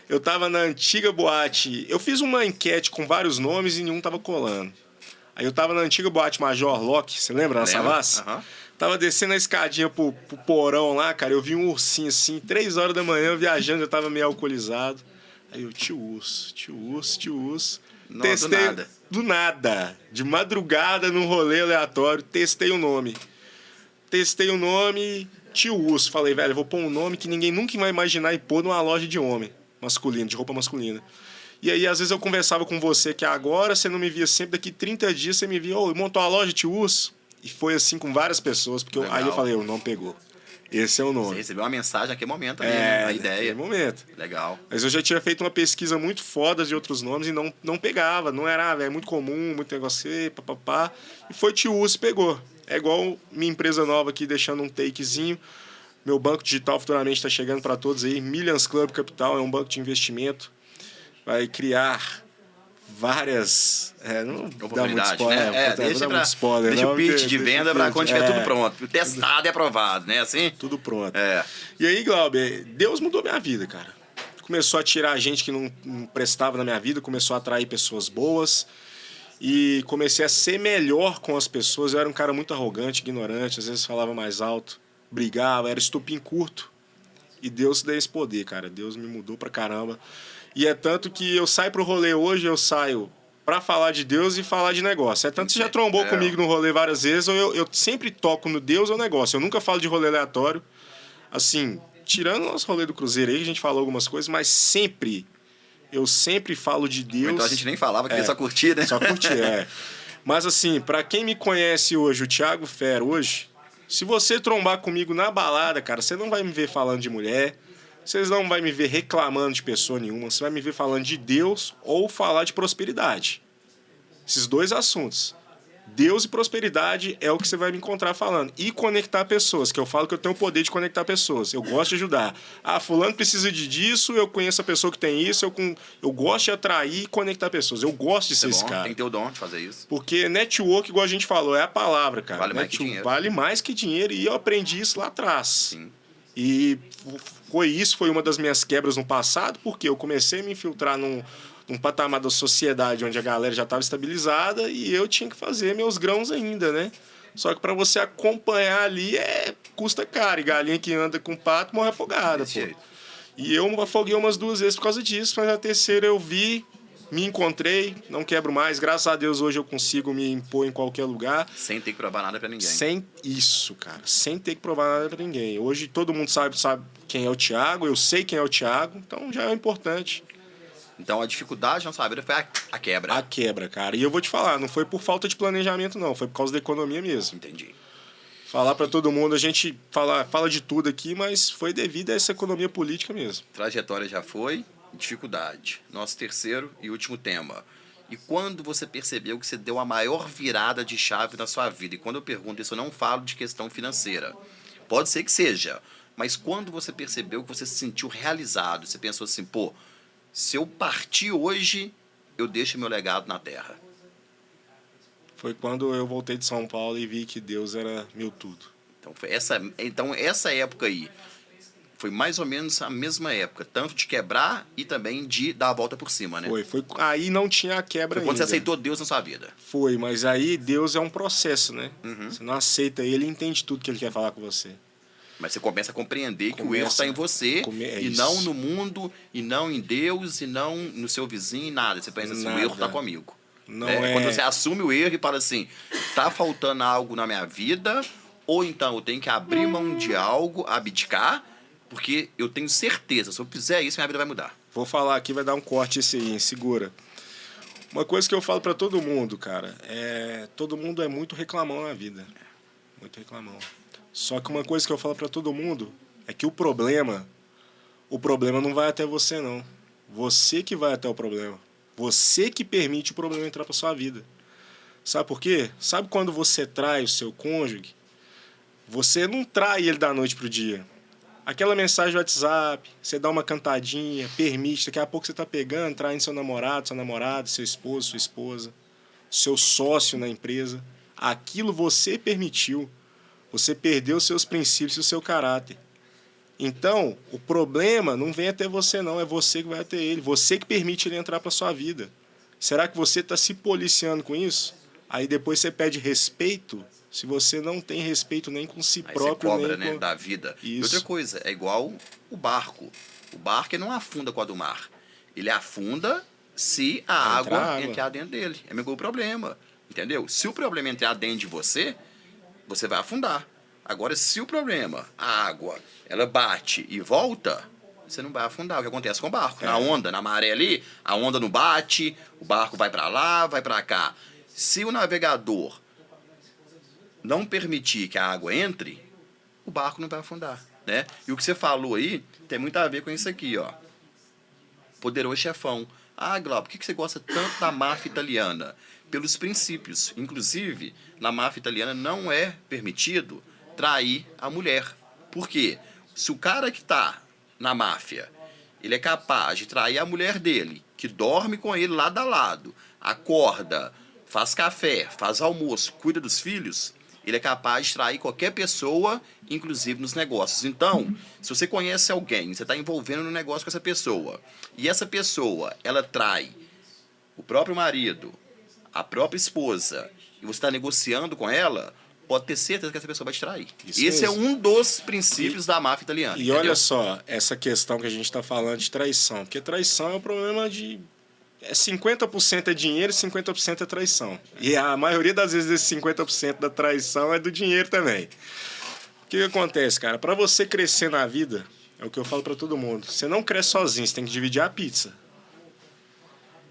B: Eu tava na antiga boate. Eu fiz uma enquete com vários nomes e nenhum tava colando. Aí eu tava na antiga boate Major Locke, você lembra? Na Savassi?
A: Uhum.
B: Tava descendo a escadinha pro porão lá, cara. Eu vi um ursinho assim, 3 horas da manhã, viajando, eu tava meio alcoolizado. Aí eu, Tio Urso, Tio Urso, Tio Urso.
A: Não,
B: Testei,
A: do nada.
B: Do nada. De madrugada, num rolê aleatório, testei o nome. Tio Urso. Falei, velho, eu vou pôr um nome que ninguém nunca vai imaginar e pôr numa loja de homem. Masculino, de roupa masculina. E aí, às vezes, eu conversava com você que agora você não me via sempre, daqui 30 dias você me via, montou a loja, Tio Urso. E foi assim com várias pessoas, porque aí eu falei, não pegou. Esse é o nome.
A: Você recebeu uma mensagem naquele momento ali, né? A ideia.
B: Naquele momento.
A: Legal.
B: Mas eu já tinha feito uma pesquisa muito foda de outros nomes e não pegava. Não era, velho, muito comum, muito negócio, papapá. E foi Tio Urso, pegou. É igual minha empresa nova aqui, deixando um takezinho. Meu banco digital futuramente está chegando para todos aí. Millions Club Capital é um banco de investimento. Vai criar várias... não dá muito spoiler.
A: Né? Deixa o pitch de venda para quando tiver tudo pronto. Testado e aprovado, né? Assim?
B: Tudo pronto. E aí, Glauber, Deus mudou minha vida, cara. Começou a tirar gente que não prestava na minha vida, começou a atrair pessoas boas. E comecei a ser melhor com as pessoas. Eu era um cara muito arrogante, ignorante, às vezes falava mais alto. Brigava, era estupim curto. E Deus deu esse poder, cara. Deus me mudou pra caramba. E é tanto que eu saio pro rolê hoje, eu saio pra falar de Deus e falar de negócio. É tanto que você já trombou comigo no rolê várias vezes, eu sempre toco no Deus ou negócio. Eu nunca falo de rolê aleatório. Assim, tirando o nosso rolê do Cruzeiro aí, que a gente falou algumas coisas, mas eu sempre falo de Deus.
A: Então a gente nem falava que ia só curtir, né?
B: Só curtir, Mas assim, pra quem me conhece hoje, o Thiago Fera hoje... Se você trombar comigo na balada, cara, você não vai me ver falando de mulher, você não vai me ver reclamando de pessoa nenhuma, você vai me ver falando de Deus ou falar de prosperidade. Esses dois assuntos. Deus e prosperidade é o que você vai me encontrar falando. E conectar pessoas, que eu falo que eu tenho o poder de conectar pessoas. Eu gosto de ajudar. Fulano precisa disso, eu conheço a pessoa que tem isso, eu gosto de atrair e conectar pessoas. Eu gosto de ser esse cara.
A: Tem que ter o dom de fazer isso.
B: Porque network, igual a gente falou, é a palavra, cara.
A: Vale mais que dinheiro.
B: Vale mais que dinheiro. E eu aprendi isso lá atrás.
A: Sim.
B: E foi uma das minhas quebras no passado, porque eu comecei a me infiltrar num patamar da sociedade onde a galera já estava estabilizada e eu tinha que fazer meus grãos ainda, né? Só que para você acompanhar ali custa caro. E galinha que anda com pato morre afogada, pô. E eu me afoguei umas 2 vezes por causa disso, mas a terceira eu vi, me encontrei, não quebro mais. Graças a Deus hoje eu consigo me impor em qualquer lugar.
A: Sem ter que provar nada para ninguém.
B: Sem ter que provar nada para ninguém. Hoje todo mundo sabe quem é o Thiago, eu sei quem é o Thiago, então já é importante.
A: Então a dificuldade na sua vida foi a quebra.
B: A quebra, cara. E eu vou te falar, não foi por falta de planejamento, não. Foi por causa da economia mesmo.
A: Entendi.
B: Falar para todo mundo, a gente fala de tudo aqui, mas foi devido a essa economia política mesmo.
A: Trajetória já foi, dificuldade. Nosso terceiro e último tema. E quando você percebeu que você deu a maior virada de chave na sua vida? E quando eu pergunto isso, eu não falo de questão financeira. Pode ser que seja. Mas quando você percebeu que você se sentiu realizado, você pensou assim, pô, se eu partir hoje, eu deixo meu legado na Terra.
B: Foi quando eu voltei de São Paulo e vi que Deus era meu tudo.
A: Então essa época aí foi mais ou menos a mesma época, tanto de quebrar e também de dar a volta por cima, né?
B: Foi. Aí não tinha a quebra ainda.
A: Foi quando você aceitou Deus na sua vida.
B: Foi, mas aí Deus é um processo, né?
A: Uhum.
B: Você não aceita ele, entende tudo que ele quer falar com você.
A: Mas você começa a compreender que o erro está em você e não no mundo, e não em Deus, e não no seu vizinho, e nada. Você pensa assim, o erro está comigo. Quando você assume o erro e fala assim, tá faltando algo na minha vida, ou então eu tenho que abrir mão de algo, abdicar, porque eu tenho certeza, se eu fizer isso, minha vida vai mudar.
B: Vou falar aqui, vai dar um corte esse aí, segura. Uma coisa que eu falo pra todo mundo, cara, todo mundo é muito reclamão na vida. Muito reclamão. Só que uma coisa que eu falo pra todo mundo é que o problema não vai até você, não. Você que vai até o problema. Você que permite o problema entrar para sua vida. Sabe por quê? Sabe quando você trai o seu cônjuge? Você não trai ele da noite pro dia. Aquela mensagem do WhatsApp, você dá uma cantadinha, permite, daqui a pouco você tá pegando, traindo seu namorado, sua namorada, seu esposo, sua esposa, seu sócio na empresa. Aquilo você permitiu. Você perdeu seus princípios e o seu caráter. Então, o problema não vem até você não, é você que vai até ele. Você que permite ele entrar para sua vida. Será que você está se policiando com isso? Aí depois você pede respeito, se você não tem respeito nem com si
A: Aí
B: próprio.
A: você cobra,
B: nem
A: né,
B: com...
A: da vida.
B: Isso.
A: E outra coisa, é igual o barco. O barco ele não afunda com a do mar. Ele afunda se a água entrar dentro dele. É o mesmo problema, entendeu? Se o problema entrar dentro de você, você vai afundar. Agora, se o problema, a água, ela bate e volta, você não vai afundar. O que acontece com o barco? Na onda, na maré ali, a onda não bate, o barco vai para lá, vai para cá. Se o navegador não permitir que a água entre, o barco não vai afundar, né? E o que você falou aí tem muito a ver com isso aqui, ó. Poderoso Chefão. Ah, Glauco, por que você gosta tanto da máfia italiana? Pelos princípios. Inclusive, na máfia italiana não é permitido trair a mulher. Por quê? Se o cara que tá na máfia, ele é capaz de trair a mulher dele, que dorme com ele lado a lado, acorda, faz café, faz almoço, cuida dos filhos, ele é capaz de trair qualquer pessoa, inclusive nos negócios. Então, se você conhece alguém, você está envolvendo no negócio com essa pessoa, e essa pessoa, ela trai o próprio marido, a própria esposa, e você está negociando com ela, pode ter certeza que essa pessoa vai te trair.
B: Isso
A: Esse
B: mesmo.
A: é um dos princípios da máfia italiana.
B: E
A: entendeu?
B: olha só, essa questão que a gente está falando de traição. Porque traição é um problema de... 50% é dinheiro e 50% é traição. E a maioria das vezes esse 50% da traição é do dinheiro também. O que acontece, cara? Para você crescer na vida, é o que eu falo para todo mundo. Você não cresce sozinho, você tem que dividir a pizza.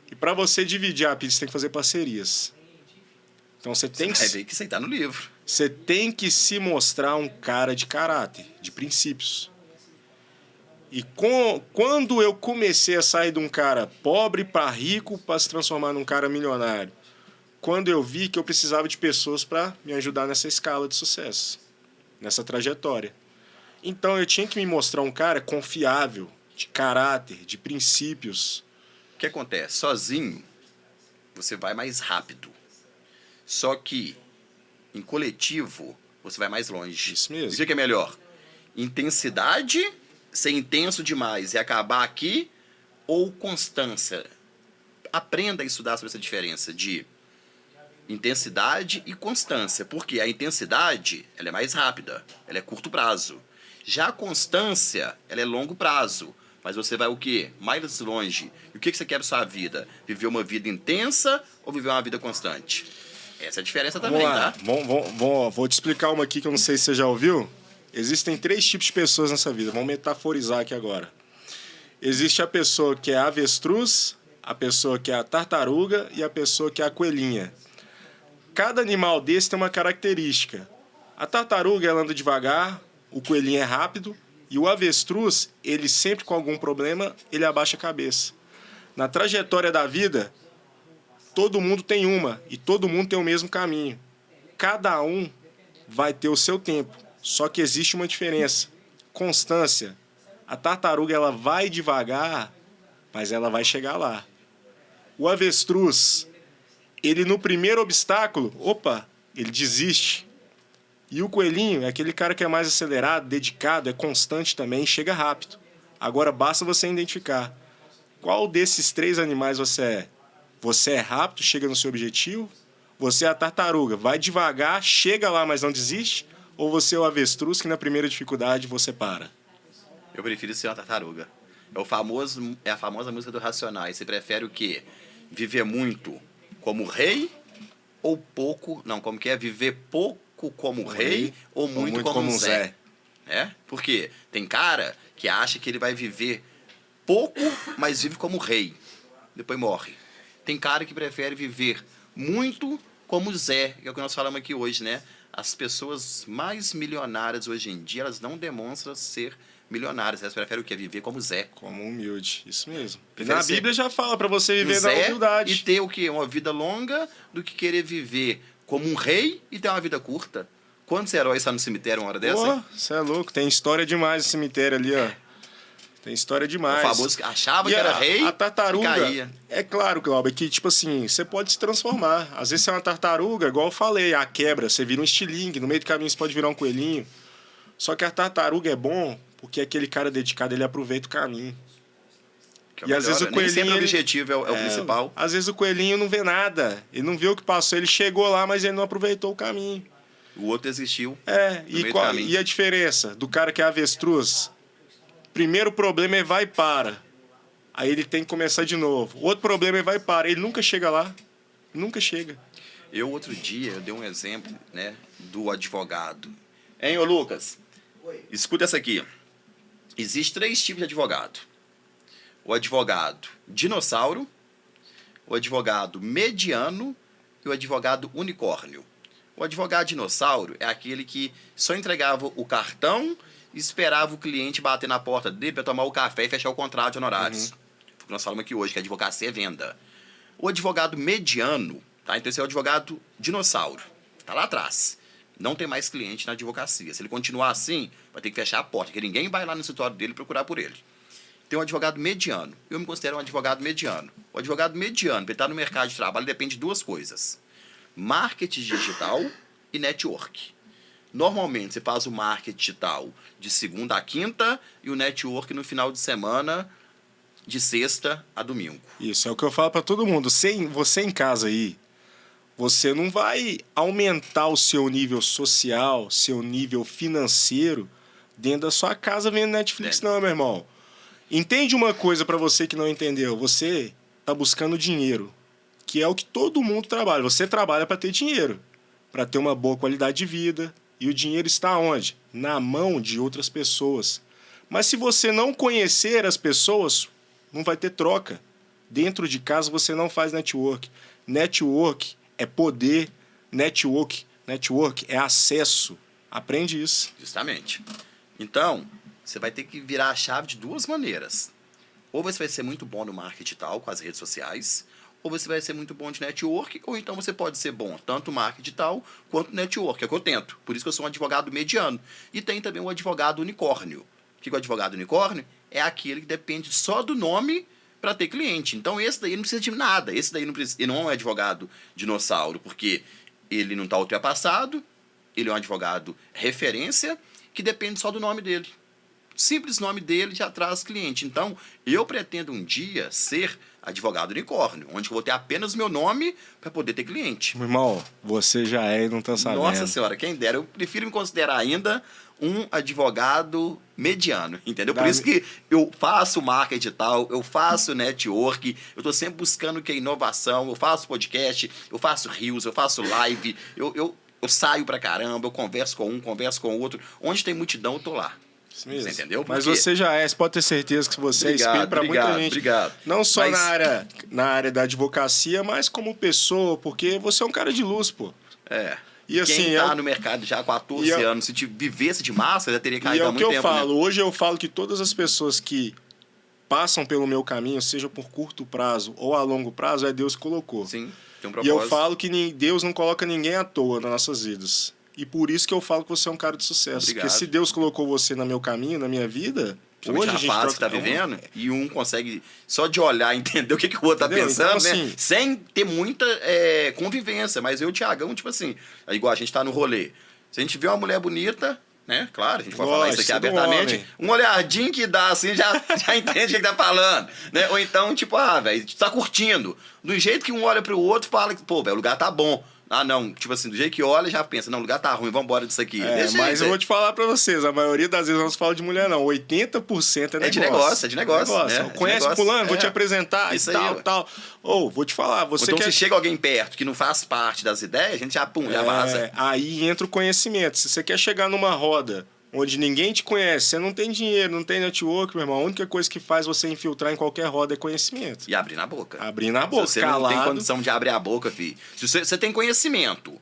B: E para você dividir a pizza, você tem que fazer parcerias. Então você tem
A: Vai ver que isso aí tá no livro.
B: Você tem que se mostrar um cara de caráter, de princípios. E quando eu comecei a sair de um cara pobre para rico para se transformar num cara milionário, quando eu vi que eu precisava de pessoas para me ajudar nessa escala de sucesso, nessa trajetória. Então eu tinha que me mostrar um cara confiável, de caráter, de princípios.
A: O que acontece? Sozinho, você vai mais rápido. Só que, em coletivo, você vai mais longe.
B: Isso mesmo.
A: E o que é melhor? Intensidade, ser intenso demais e acabar aqui, ou constância? Aprenda a estudar sobre essa diferença de intensidade e constância. Porque a intensidade, ela é mais rápida, ela é curto prazo. Já a constância, ela é longo prazo. Mas você vai o quê? Mais longe. E o que você quer para sua vida? Viver uma vida intensa ou viver uma vida constante? Essa é a diferença também, tá?
B: Vou te explicar uma aqui que eu não sei se você já ouviu. Existem 3 tipos de pessoas nessa vida. Vamos metaforizar aqui agora. Existe a pessoa que é a avestruz, a pessoa que é a tartaruga e a pessoa que é a coelhinha. Cada animal desse tem uma característica. A tartaruga, ela anda devagar, o coelhinho é rápido, e o avestruz, ele sempre com algum problema, ele abaixa a cabeça. Na trajetória da vida, todo mundo tem uma, e todo mundo tem o mesmo caminho. Cada um vai ter o seu tempo, só que existe uma diferença. Constância. A tartaruga, ela vai devagar, mas ela vai chegar lá. O avestruz, ele no primeiro obstáculo, ele desiste. E o coelhinho é aquele cara que é mais acelerado, dedicado, é constante também, chega rápido. Agora basta você identificar qual desses 3 animais você é. Você é rápido, chega no seu objetivo? Você é a tartaruga, vai devagar, chega lá, mas não desiste? Ou você é o avestruz que na primeira dificuldade você para?
A: Eu prefiro ser uma tartaruga. É a famosa música do Racionais. Você prefere o quê? Viver muito como rei ou pouco... Não, como que é? Viver pouco como rei ou muito como um Zé. É? Por quê? Tem cara que acha que ele vai viver pouco, mas vive como rei. Depois morre. Tem cara que prefere viver muito como Zé, que é o que nós falamos aqui hoje, né? as pessoas mais milionárias hoje em dia, elas não demonstram ser milionárias. Elas preferem o quê? Viver como Zé.
B: Como humilde, isso mesmo. E
A: Prefere
B: na
A: ser
B: Bíblia já fala pra você viver na
A: Zé
B: humildade.
A: e ter o quê? Uma vida longa do que querer viver como um rei e ter uma vida curta. Quantos heróis estão no cemitério uma hora dessa?
B: Pô,
A: Hein?
B: você é louco. Tem história demais no cemitério ali, ó. Tem história
A: O
B: demais.
A: famoso que achava
B: E
A: que era rei
B: a tartaruga,
A: e caía.
B: é claro, Glauber, que, tipo assim, você pode se transformar. Às vezes você é uma tartaruga, igual eu falei, a quebra, você vira um estilingue, no meio do caminho você pode virar um coelhinho. Só que a tartaruga é bom porque aquele cara dedicado, ele aproveita o caminho.
A: Que é
B: E às vezes o
A: Nem
B: coelhinho,
A: sempre o
B: ele-
A: objetivo é o principal.
B: Às vezes o coelhinho não vê nada, ele não vê o que passou, ele chegou lá, mas ele não aproveitou o caminho.
A: O outro existiu.
B: É,
A: No meio do caminho.
B: e a diferença do cara que é avestruz? Primeiro problema é vai e para. Aí ele tem que começar de novo. Outro problema é vai e para. Ele nunca chega lá. Nunca chega.
A: Eu, outro dia, eu dei um exemplo, né, do advogado. Hein, ô Lucas? Escuta essa aqui. Existem 3 tipos de advogado. O advogado dinossauro, o advogado mediano e o advogado unicórnio. O advogado dinossauro é aquele que só entregava o cartão e esperava o cliente bater na porta dele para tomar o café e fechar o contrato de honorários. Foi o que nós falamos aqui hoje, que a advocacia é venda. O advogado mediano, tá? Então esse é o advogado dinossauro. Tá lá atrás. Não tem mais cliente na advocacia. Se ele continuar assim, vai ter que fechar a porta, porque ninguém vai lá no escritório dele procurar por ele. Tem um advogado mediano. Eu me considero um advogado mediano. O advogado mediano, para ele estar no mercado de trabalho, depende de 2 coisas: marketing digital e network. Normalmente, você faz o marketing digital de segunda a quinta e o network no final de semana, de sexta a domingo.
B: Isso é o que eu falo pra todo mundo. Você em casa aí, você não vai aumentar o seu nível social, seu nível financeiro dentro da sua casa vendo Netflix, não, meu irmão. Entende uma coisa pra você que não entendeu. Você tá buscando dinheiro, que é o que todo mundo trabalha. Você trabalha pra ter dinheiro, pra ter uma boa qualidade de vida. E o dinheiro está onde? Na mão de outras pessoas. Mas se você não conhecer as pessoas, não vai ter troca. Dentro de casa você não faz network. Network é poder, network é acesso. Aprende isso.
A: Justamente. Então, você vai ter que virar a chave de 2 maneiras. Ou você vai ser muito bom no marketing digital, com as redes sociais, ou você vai ser muito bom de network, ou então você pode ser bom tanto marketing digital quanto network, é o que eu tento. Por isso que eu sou um advogado mediano. E tem também o advogado unicórnio. O que é o advogado unicórnio? É aquele que depende só do nome para ter cliente. Então esse daí não precisa de nada. Esse daí não, precisa, ele não é um advogado dinossauro, porque ele não está ultrapassado, ele é um advogado referência que depende só do nome dele. Simples nome dele já traz cliente. Então, eu pretendo um dia ser advogado unicórnio, onde eu vou ter apenas meu nome para poder ter cliente.
B: Meu irmão, você já é e não tá sabendo.
A: Nossa senhora, quem dera. Eu prefiro me considerar ainda um advogado mediano, entendeu? Por isso que eu faço marketing digital, eu faço network, eu tô sempre buscando que é inovação, eu faço podcast, eu faço reels, eu faço live, eu saio pra caramba, eu converso com um, converso com o outro. Onde tem multidão, eu tô lá.
B: Isso mesmo.
A: Você entendeu?
B: Mas
A: Porque-
B: você já é, você pode ter certeza que você é espelho para muita gente.
A: Obrigado.
B: Não só
A: Mas-
B: na área da advocacia, mas como pessoa, porque você é um cara de luz, pô.
A: É.
B: E assim,
A: Quem tá no mercado já há 14
B: e eu-
A: anos, se vivesse de massa, já teria
B: E
A: caído
B: é
A: há
B: o que
A: muito
B: eu
A: tempo,
B: falo.
A: né?
B: Hoje eu falo que todas as pessoas que passam pelo meu caminho, seja por curto prazo ou a longo prazo, é Deus que colocou.
A: Sim, tem um
B: E
A: propósito.
B: eu falo que Deus não coloca ninguém à toa nas nossas vidas. E por isso que eu falo que você é um cara de sucesso.
A: Obrigado.
B: Porque se Deus colocou você no meu caminho, na minha vida, hoje a gente
A: fase que tá
B: troca-
A: vivendo, e um consegue só de olhar entender o que o outro tá
B: Entendeu?
A: pensando,
B: Então,
A: né?
B: assim-
A: Sem ter muita convivência. Mas eu e o Thiagão, tipo assim, é igual a gente tá no rolê. Se a gente vê uma mulher bonita, né? Claro, a gente pode falar isso aqui
B: Gosto do
A: abertamente.
B: homem.
A: Um olhadinho que dá assim, já entende o que tá falando. Né? Ou então, tipo, velho, tá curtindo. Do jeito que um olha pro outro, fala que, pô, velho, o lugar tá bom. Ah, não, tipo assim, do jeito que olha, já pensa, não, o lugar tá ruim, vamos embora disso aqui.
B: É,
A: Desse
B: mas
A: jeito,
B: eu vou te falar pra vocês, a maioria das vezes não se fala de mulher, não. 80% é negócio.
A: É de negócio, é de negócio, né? É de
B: Conhece
A: negócio.
B: fulano, vou
A: É.
B: te apresentar
A: Isso
B: e
A: aí,
B: tal,
A: ué.
B: tal. Ou, vou te falar, você
A: Então,
B: quer...
A: se chega alguém perto que não faz parte das ideias, a gente já, pum, já vaza.
B: Aí entra o conhecimento. Se você quer chegar numa roda onde ninguém te conhece, você não tem dinheiro, não tem network, meu irmão, a única coisa que faz você infiltrar em qualquer roda é conhecimento.
A: E abrir na boca.
B: Abrir na boca,
A: Se você
B: calado.
A: não tem condição de abrir a boca, filho. Se você tem conhecimento,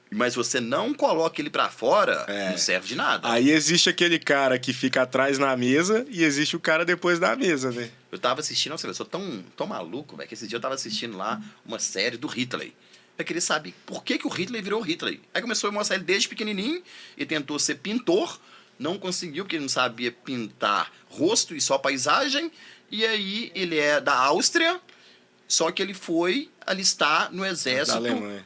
A: Mas você não coloca ele pra fora, não serve de nada.
B: Aí existe aquele cara que fica atrás na mesa e existe o cara depois da mesa, né?
A: Eu tava assistindo, nossa, eu sou tão maluco, velho, que esse dia eu tava assistindo lá uma série do Hitler. Eu queria saber por que o Hitler virou Hitler. Aí começou a mostrar ele desde pequenininho e tentou ser pintor, não conseguiu porque ele não sabia pintar rosto e só paisagem. E aí ele é da Áustria, só que ele foi alistar no exército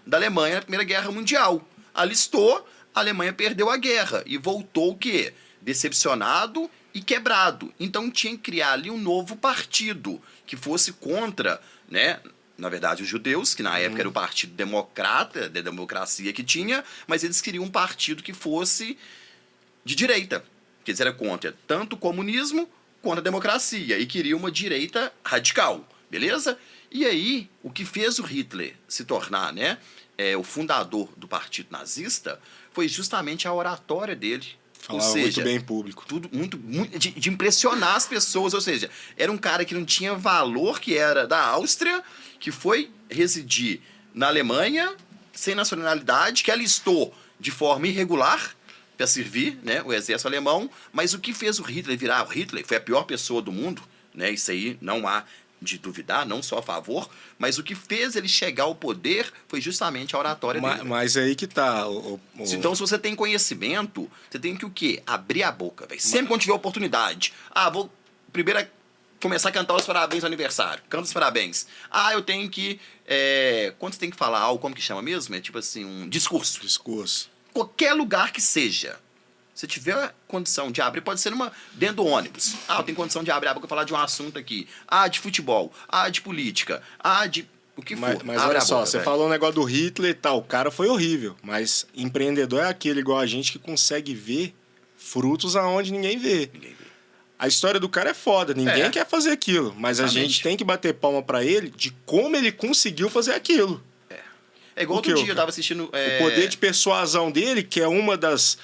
A: da Alemanha na Primeira Guerra Mundial. Alistou, a Alemanha perdeu a guerra e voltou o quê? Decepcionado e quebrado. Então tinha que criar ali um novo partido que fosse contra, né? Na verdade, os judeus, que na época era o Partido Democrata, da democracia que tinha, mas eles queriam um partido que fosse de direita. Que eles eram contra tanto o comunismo quanto a democracia e queriam uma direita radical, beleza? E aí, o que fez o Hitler se tornar, né, o fundador do partido nazista foi justamente a oratória dele.
B: Falava ou seja, muito bem em público.
A: Tudo muito de impressionar as pessoas. Ou seja, era um cara que não tinha valor, que era da Áustria, que foi residir na Alemanha, sem nacionalidade, que alistou de forma irregular para servir, né, o exército alemão. Mas o que fez o Hitler virar o Hitler foi a pior pessoa do mundo, né? Isso aí não há de duvidar, não só a favor, mas o que fez ele chegar ao poder foi justamente a oratória dele.
B: Mas aí que tá.
A: Então, se você tem conhecimento, você tem que o quê? Abrir a boca, velho. Sempre quando tiver oportunidade. Vou primeiro começar a cantar os parabéns no aniversário. Canta os parabéns. Eu tenho que... quando você tem que falar algo, como que chama mesmo? É tipo assim, um discurso.
B: Discurso.
A: Qualquer lugar que seja. Se tiver condição de abrir, pode ser dentro do ônibus. Eu tenho condição de abrir a boca e falar de um assunto aqui. De futebol. De política. De o que for.
B: Mas olha só, você falou um negócio do Hitler e tal. O cara foi horrível. Mas empreendedor é aquele igual a gente que consegue ver frutos aonde ninguém vê. A história do cara é foda. Ninguém quer fazer aquilo. Mas a gente tem que bater palma pra ele de como ele conseguiu fazer aquilo.
A: É igual outro dia, eu tava assistindo...
B: O poder de persuasão dele, que é uma das...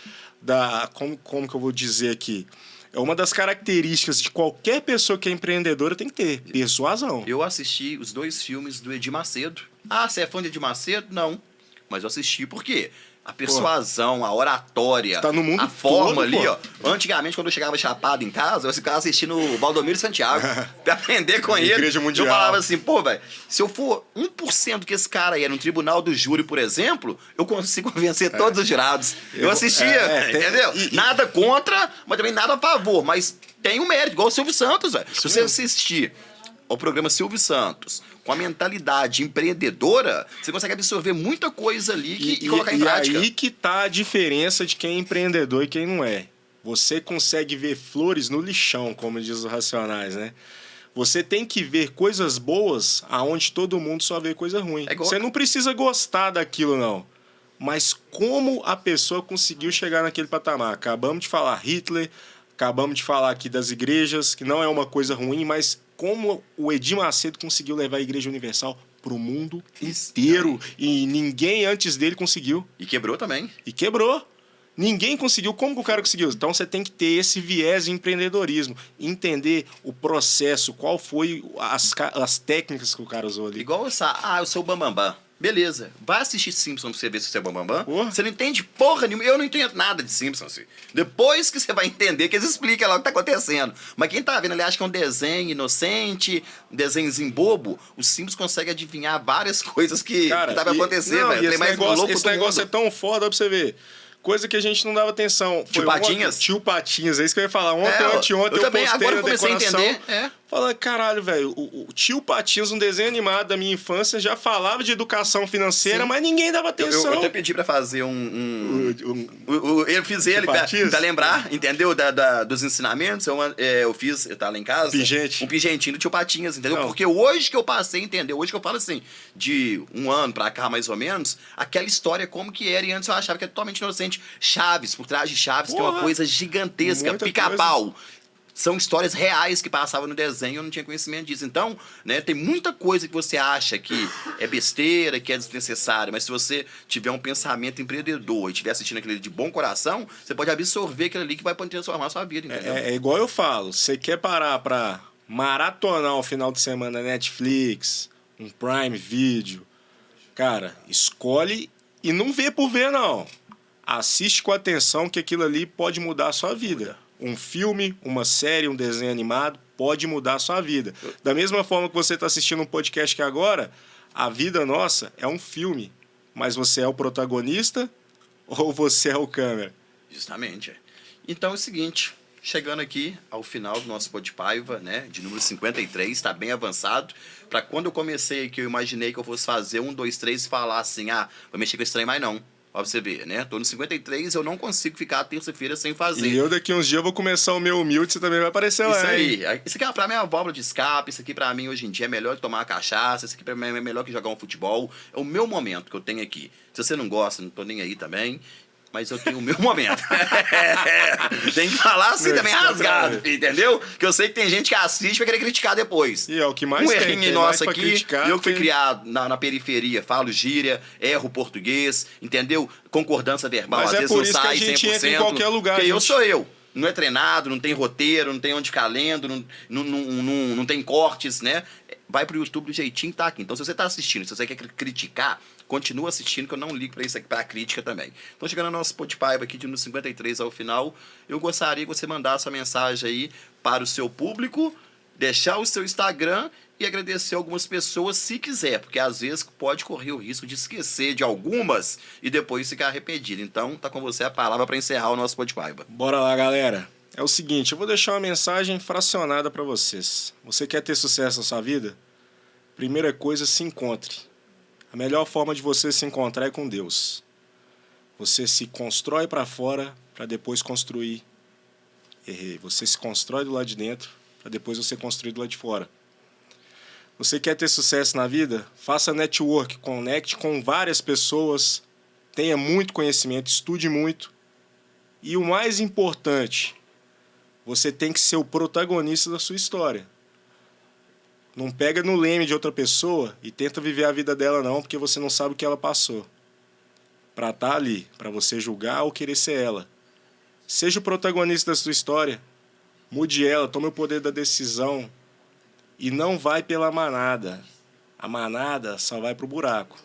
B: como que eu vou dizer aqui? É uma das características de qualquer pessoa que é empreendedora tem que ter. Persuasão.
A: Eu assisti os 2 filmes do Edir Macedo. Você é fã de Edir Macedo? Não. Mas eu assisti por quê? A persuasão, a oratória,
B: tá no mundo
A: a forma
B: todo,
A: ali, ó. Antigamente, quando eu chegava chapado em casa, eu ficava assistindo o Valdomiro Santiago pra aprender com ele.
B: Igreja Mundial.
A: Eu falava assim, velho, se eu for 1% que esse cara é no tribunal do júri, por exemplo, eu consigo vencer todos os jurados. Eu assistia, entendeu? Nada contra, mas também nada a favor. Mas tem um mérito, igual o Silvio Santos, velho. Se você assistir ao programa Silvio Santos com a mentalidade empreendedora, você consegue absorver muita coisa ali e colocar em prática.
B: E aí que tá a diferença de quem é empreendedor e quem não é. Você consegue ver flores no lixão, como diz os Racionais, né? Você tem que ver coisas boas aonde todo mundo só vê coisa ruim. Você não precisa gostar daquilo, não. Mas como a pessoa conseguiu chegar naquele patamar? Acabamos de falar Hitler, acabamos de falar aqui das igrejas, que não é uma coisa ruim, mas como o Edir Macedo conseguiu levar a Igreja Universal pro mundo inteiro. E ninguém antes dele conseguiu.
A: E quebrou também.
B: E quebrou. Ninguém conseguiu. Como que o cara conseguiu? Então você tem que ter esse viés de empreendedorismo. Entender o processo, qual foi as técnicas que o cara usou ali.
A: Igual eu sou o Bambambam. Beleza, vai assistir Simpsons pra você ver se você é Bambambam. Você não entende porra nenhuma. Eu não entendo nada de Simpsons. Depois que você vai entender, que eles explicam lá o que tá acontecendo. Mas quem tá vendo ali acha que é um desenho inocente, um desenhozinho bobo. Os Simpsons conseguem adivinhar várias coisas que tá pra acontecer, velho.
B: Esse negócio é tão foda pra você ver. Coisa que a gente não dava atenção.
A: Tio Patinhas?
B: Tio Patinhas, é isso que eu ia falar. Anteontem eu
A: também,
B: postei
A: agora
B: na
A: eu comecei
B: decoração.
A: A entender.
B: Falando, caralho, velho, o Tio Patinhas, um desenho animado da minha infância, já falava de educação financeira, mas ninguém dava atenção.
A: Eu até pedi pra fazer eu fiz ele pra lembrar, entendeu? Dos ensinamentos. Eu fiz, eu tava lá em casa. Um pingentinho do Tio Patinhas, entendeu? Porque hoje que eu passei a entender, hoje que eu falo assim, de 1 ano pra cá, mais ou menos, aquela história como que era, e antes eu achava que era totalmente inocente. Chaves, por trás de Chaves, que é uma coisa gigantesca, Pica-Pau. São histórias reais que passavam no desenho, eu não tinha conhecimento disso. Então, né, tem muita coisa que você acha que é besteira, que é desnecessária, mas se você tiver um pensamento empreendedor e estiver assistindo aquele de bom coração, você pode absorver aquilo ali que vai poder transformar a sua vida, entendeu?
B: É igual eu falo, você quer parar pra maratonar um final de semana Netflix, um Prime Video, cara, escolhe E não vê por ver, não. Assiste com atenção que aquilo ali pode mudar a sua vida. Um filme, uma série, um desenho animado pode mudar a sua vida. Da mesma forma que você está assistindo um podcast que agora, a vida nossa é um filme. Mas você é o protagonista ou você é o câmera?
A: Justamente. Então é o seguinte, chegando aqui ao final do nosso Podpaiva, né, de número 53, está bem avançado. Para quando eu comecei aqui, eu imaginei que eu fosse fazer 1, 2, 3 e falar assim, vou mexer com esse trem mais não. Ó, pra você ver, né? Tô no 53, eu não consigo ficar terça-feira sem fazer.
B: E eu daqui uns dias eu vou começar o meu humilde, você também vai aparecer lá,
A: Isso
B: hein?
A: aí. Isso aqui pra mim é uma válvula de escape, isso aqui pra mim hoje em dia é melhor que tomar uma cachaça, isso aqui pra mim é melhor que jogar um futebol. É o meu momento que eu tenho aqui. Se você não gosta, não tô nem aí também. Mas eu tenho o meu momento. Tem que falar assim também rasgado, entendeu? Que eu sei que tem gente que assiste e vai querer criticar depois.
B: E é o que mais tem.
A: Errinho nosso aqui, eu que fui criado na periferia, falo gíria, erro português, entendeu? Concordância verbal,
B: mas
A: às vezes
B: por
A: não
B: isso
A: sai
B: que a gente
A: 100%.
B: entra em qualquer lugar.
A: Porque eu sou eu. Não é treinado, não tem roteiro, não tem onde ficar lendo, não tem cortes, né? Vai pro YouTube do jeitinho que tá aqui. Então, se você tá assistindo, se você quer criticar, continua assistindo, que eu não ligo pra isso aqui, pra crítica também. Então, chegando ao nosso Podpaiva aqui de número 53 ao final, eu gostaria que você mandasse essa mensagem aí para o seu público, deixar o seu Instagram e agradecer algumas pessoas se quiser, porque às vezes pode correr o risco de esquecer de algumas e depois ficar arrependido. Então, tá com você a palavra para encerrar o nosso Podpaiva.
B: Bora lá, galera. É o seguinte, eu vou deixar uma mensagem fracionada para vocês. Você quer ter sucesso na sua vida? Primeira coisa, se encontre. A melhor forma de você se encontrar é com Deus. Você se constrói para fora para depois construir. Errei. Você se constrói do lado de dentro para depois você construir do lado de fora. Você quer ter sucesso na vida? Faça network, conecte com várias pessoas, tenha muito conhecimento, estude muito. E o mais importante, você tem que ser o protagonista da sua história. Não pega no leme de outra pessoa e tenta viver a vida dela não, porque você não sabe o que ela passou. Para estar ali, para você julgar ou querer ser ela. Seja o protagonista da sua história. Mude ela, tome o poder da decisão. E não vai pela manada. A manada só vai pro buraco.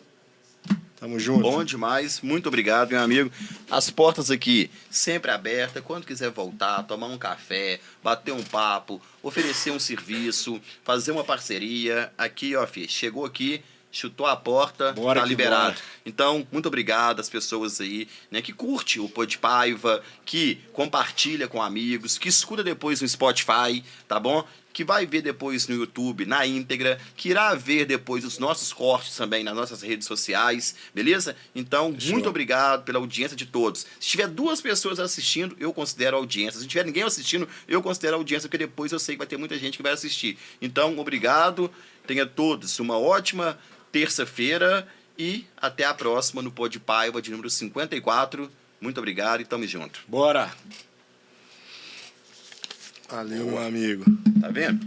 B: Tamo junto.
A: Bom demais. Muito obrigado, meu amigo. As portas aqui sempre abertas. Quando quiser voltar, tomar um café, bater um papo, oferecer um serviço, fazer uma parceria. Aqui, ó, filho, chegou aqui, chutou a porta,
B: bora
A: tá liberado.
B: Bora.
A: Então, muito obrigado às pessoas aí, né, que curte o Podpaiva, que compartilha com amigos, que escuta depois no Spotify, tá bom? Que vai ver depois no YouTube, na íntegra, que irá ver depois os nossos cortes também nas nossas redes sociais, beleza? Então, muito obrigado pela audiência de todos. Se tiver 2 pessoas assistindo, eu considero audiência. Se tiver ninguém assistindo, eu considero audiência, porque depois eu sei que vai ter muita gente que vai assistir. Então, obrigado. Tenha todos uma ótima terça-feira e até a próxima no Podpaiva de número 54. Muito obrigado e tamo junto.
B: Bora! Valeu, meu amigo.
A: Tá vendo?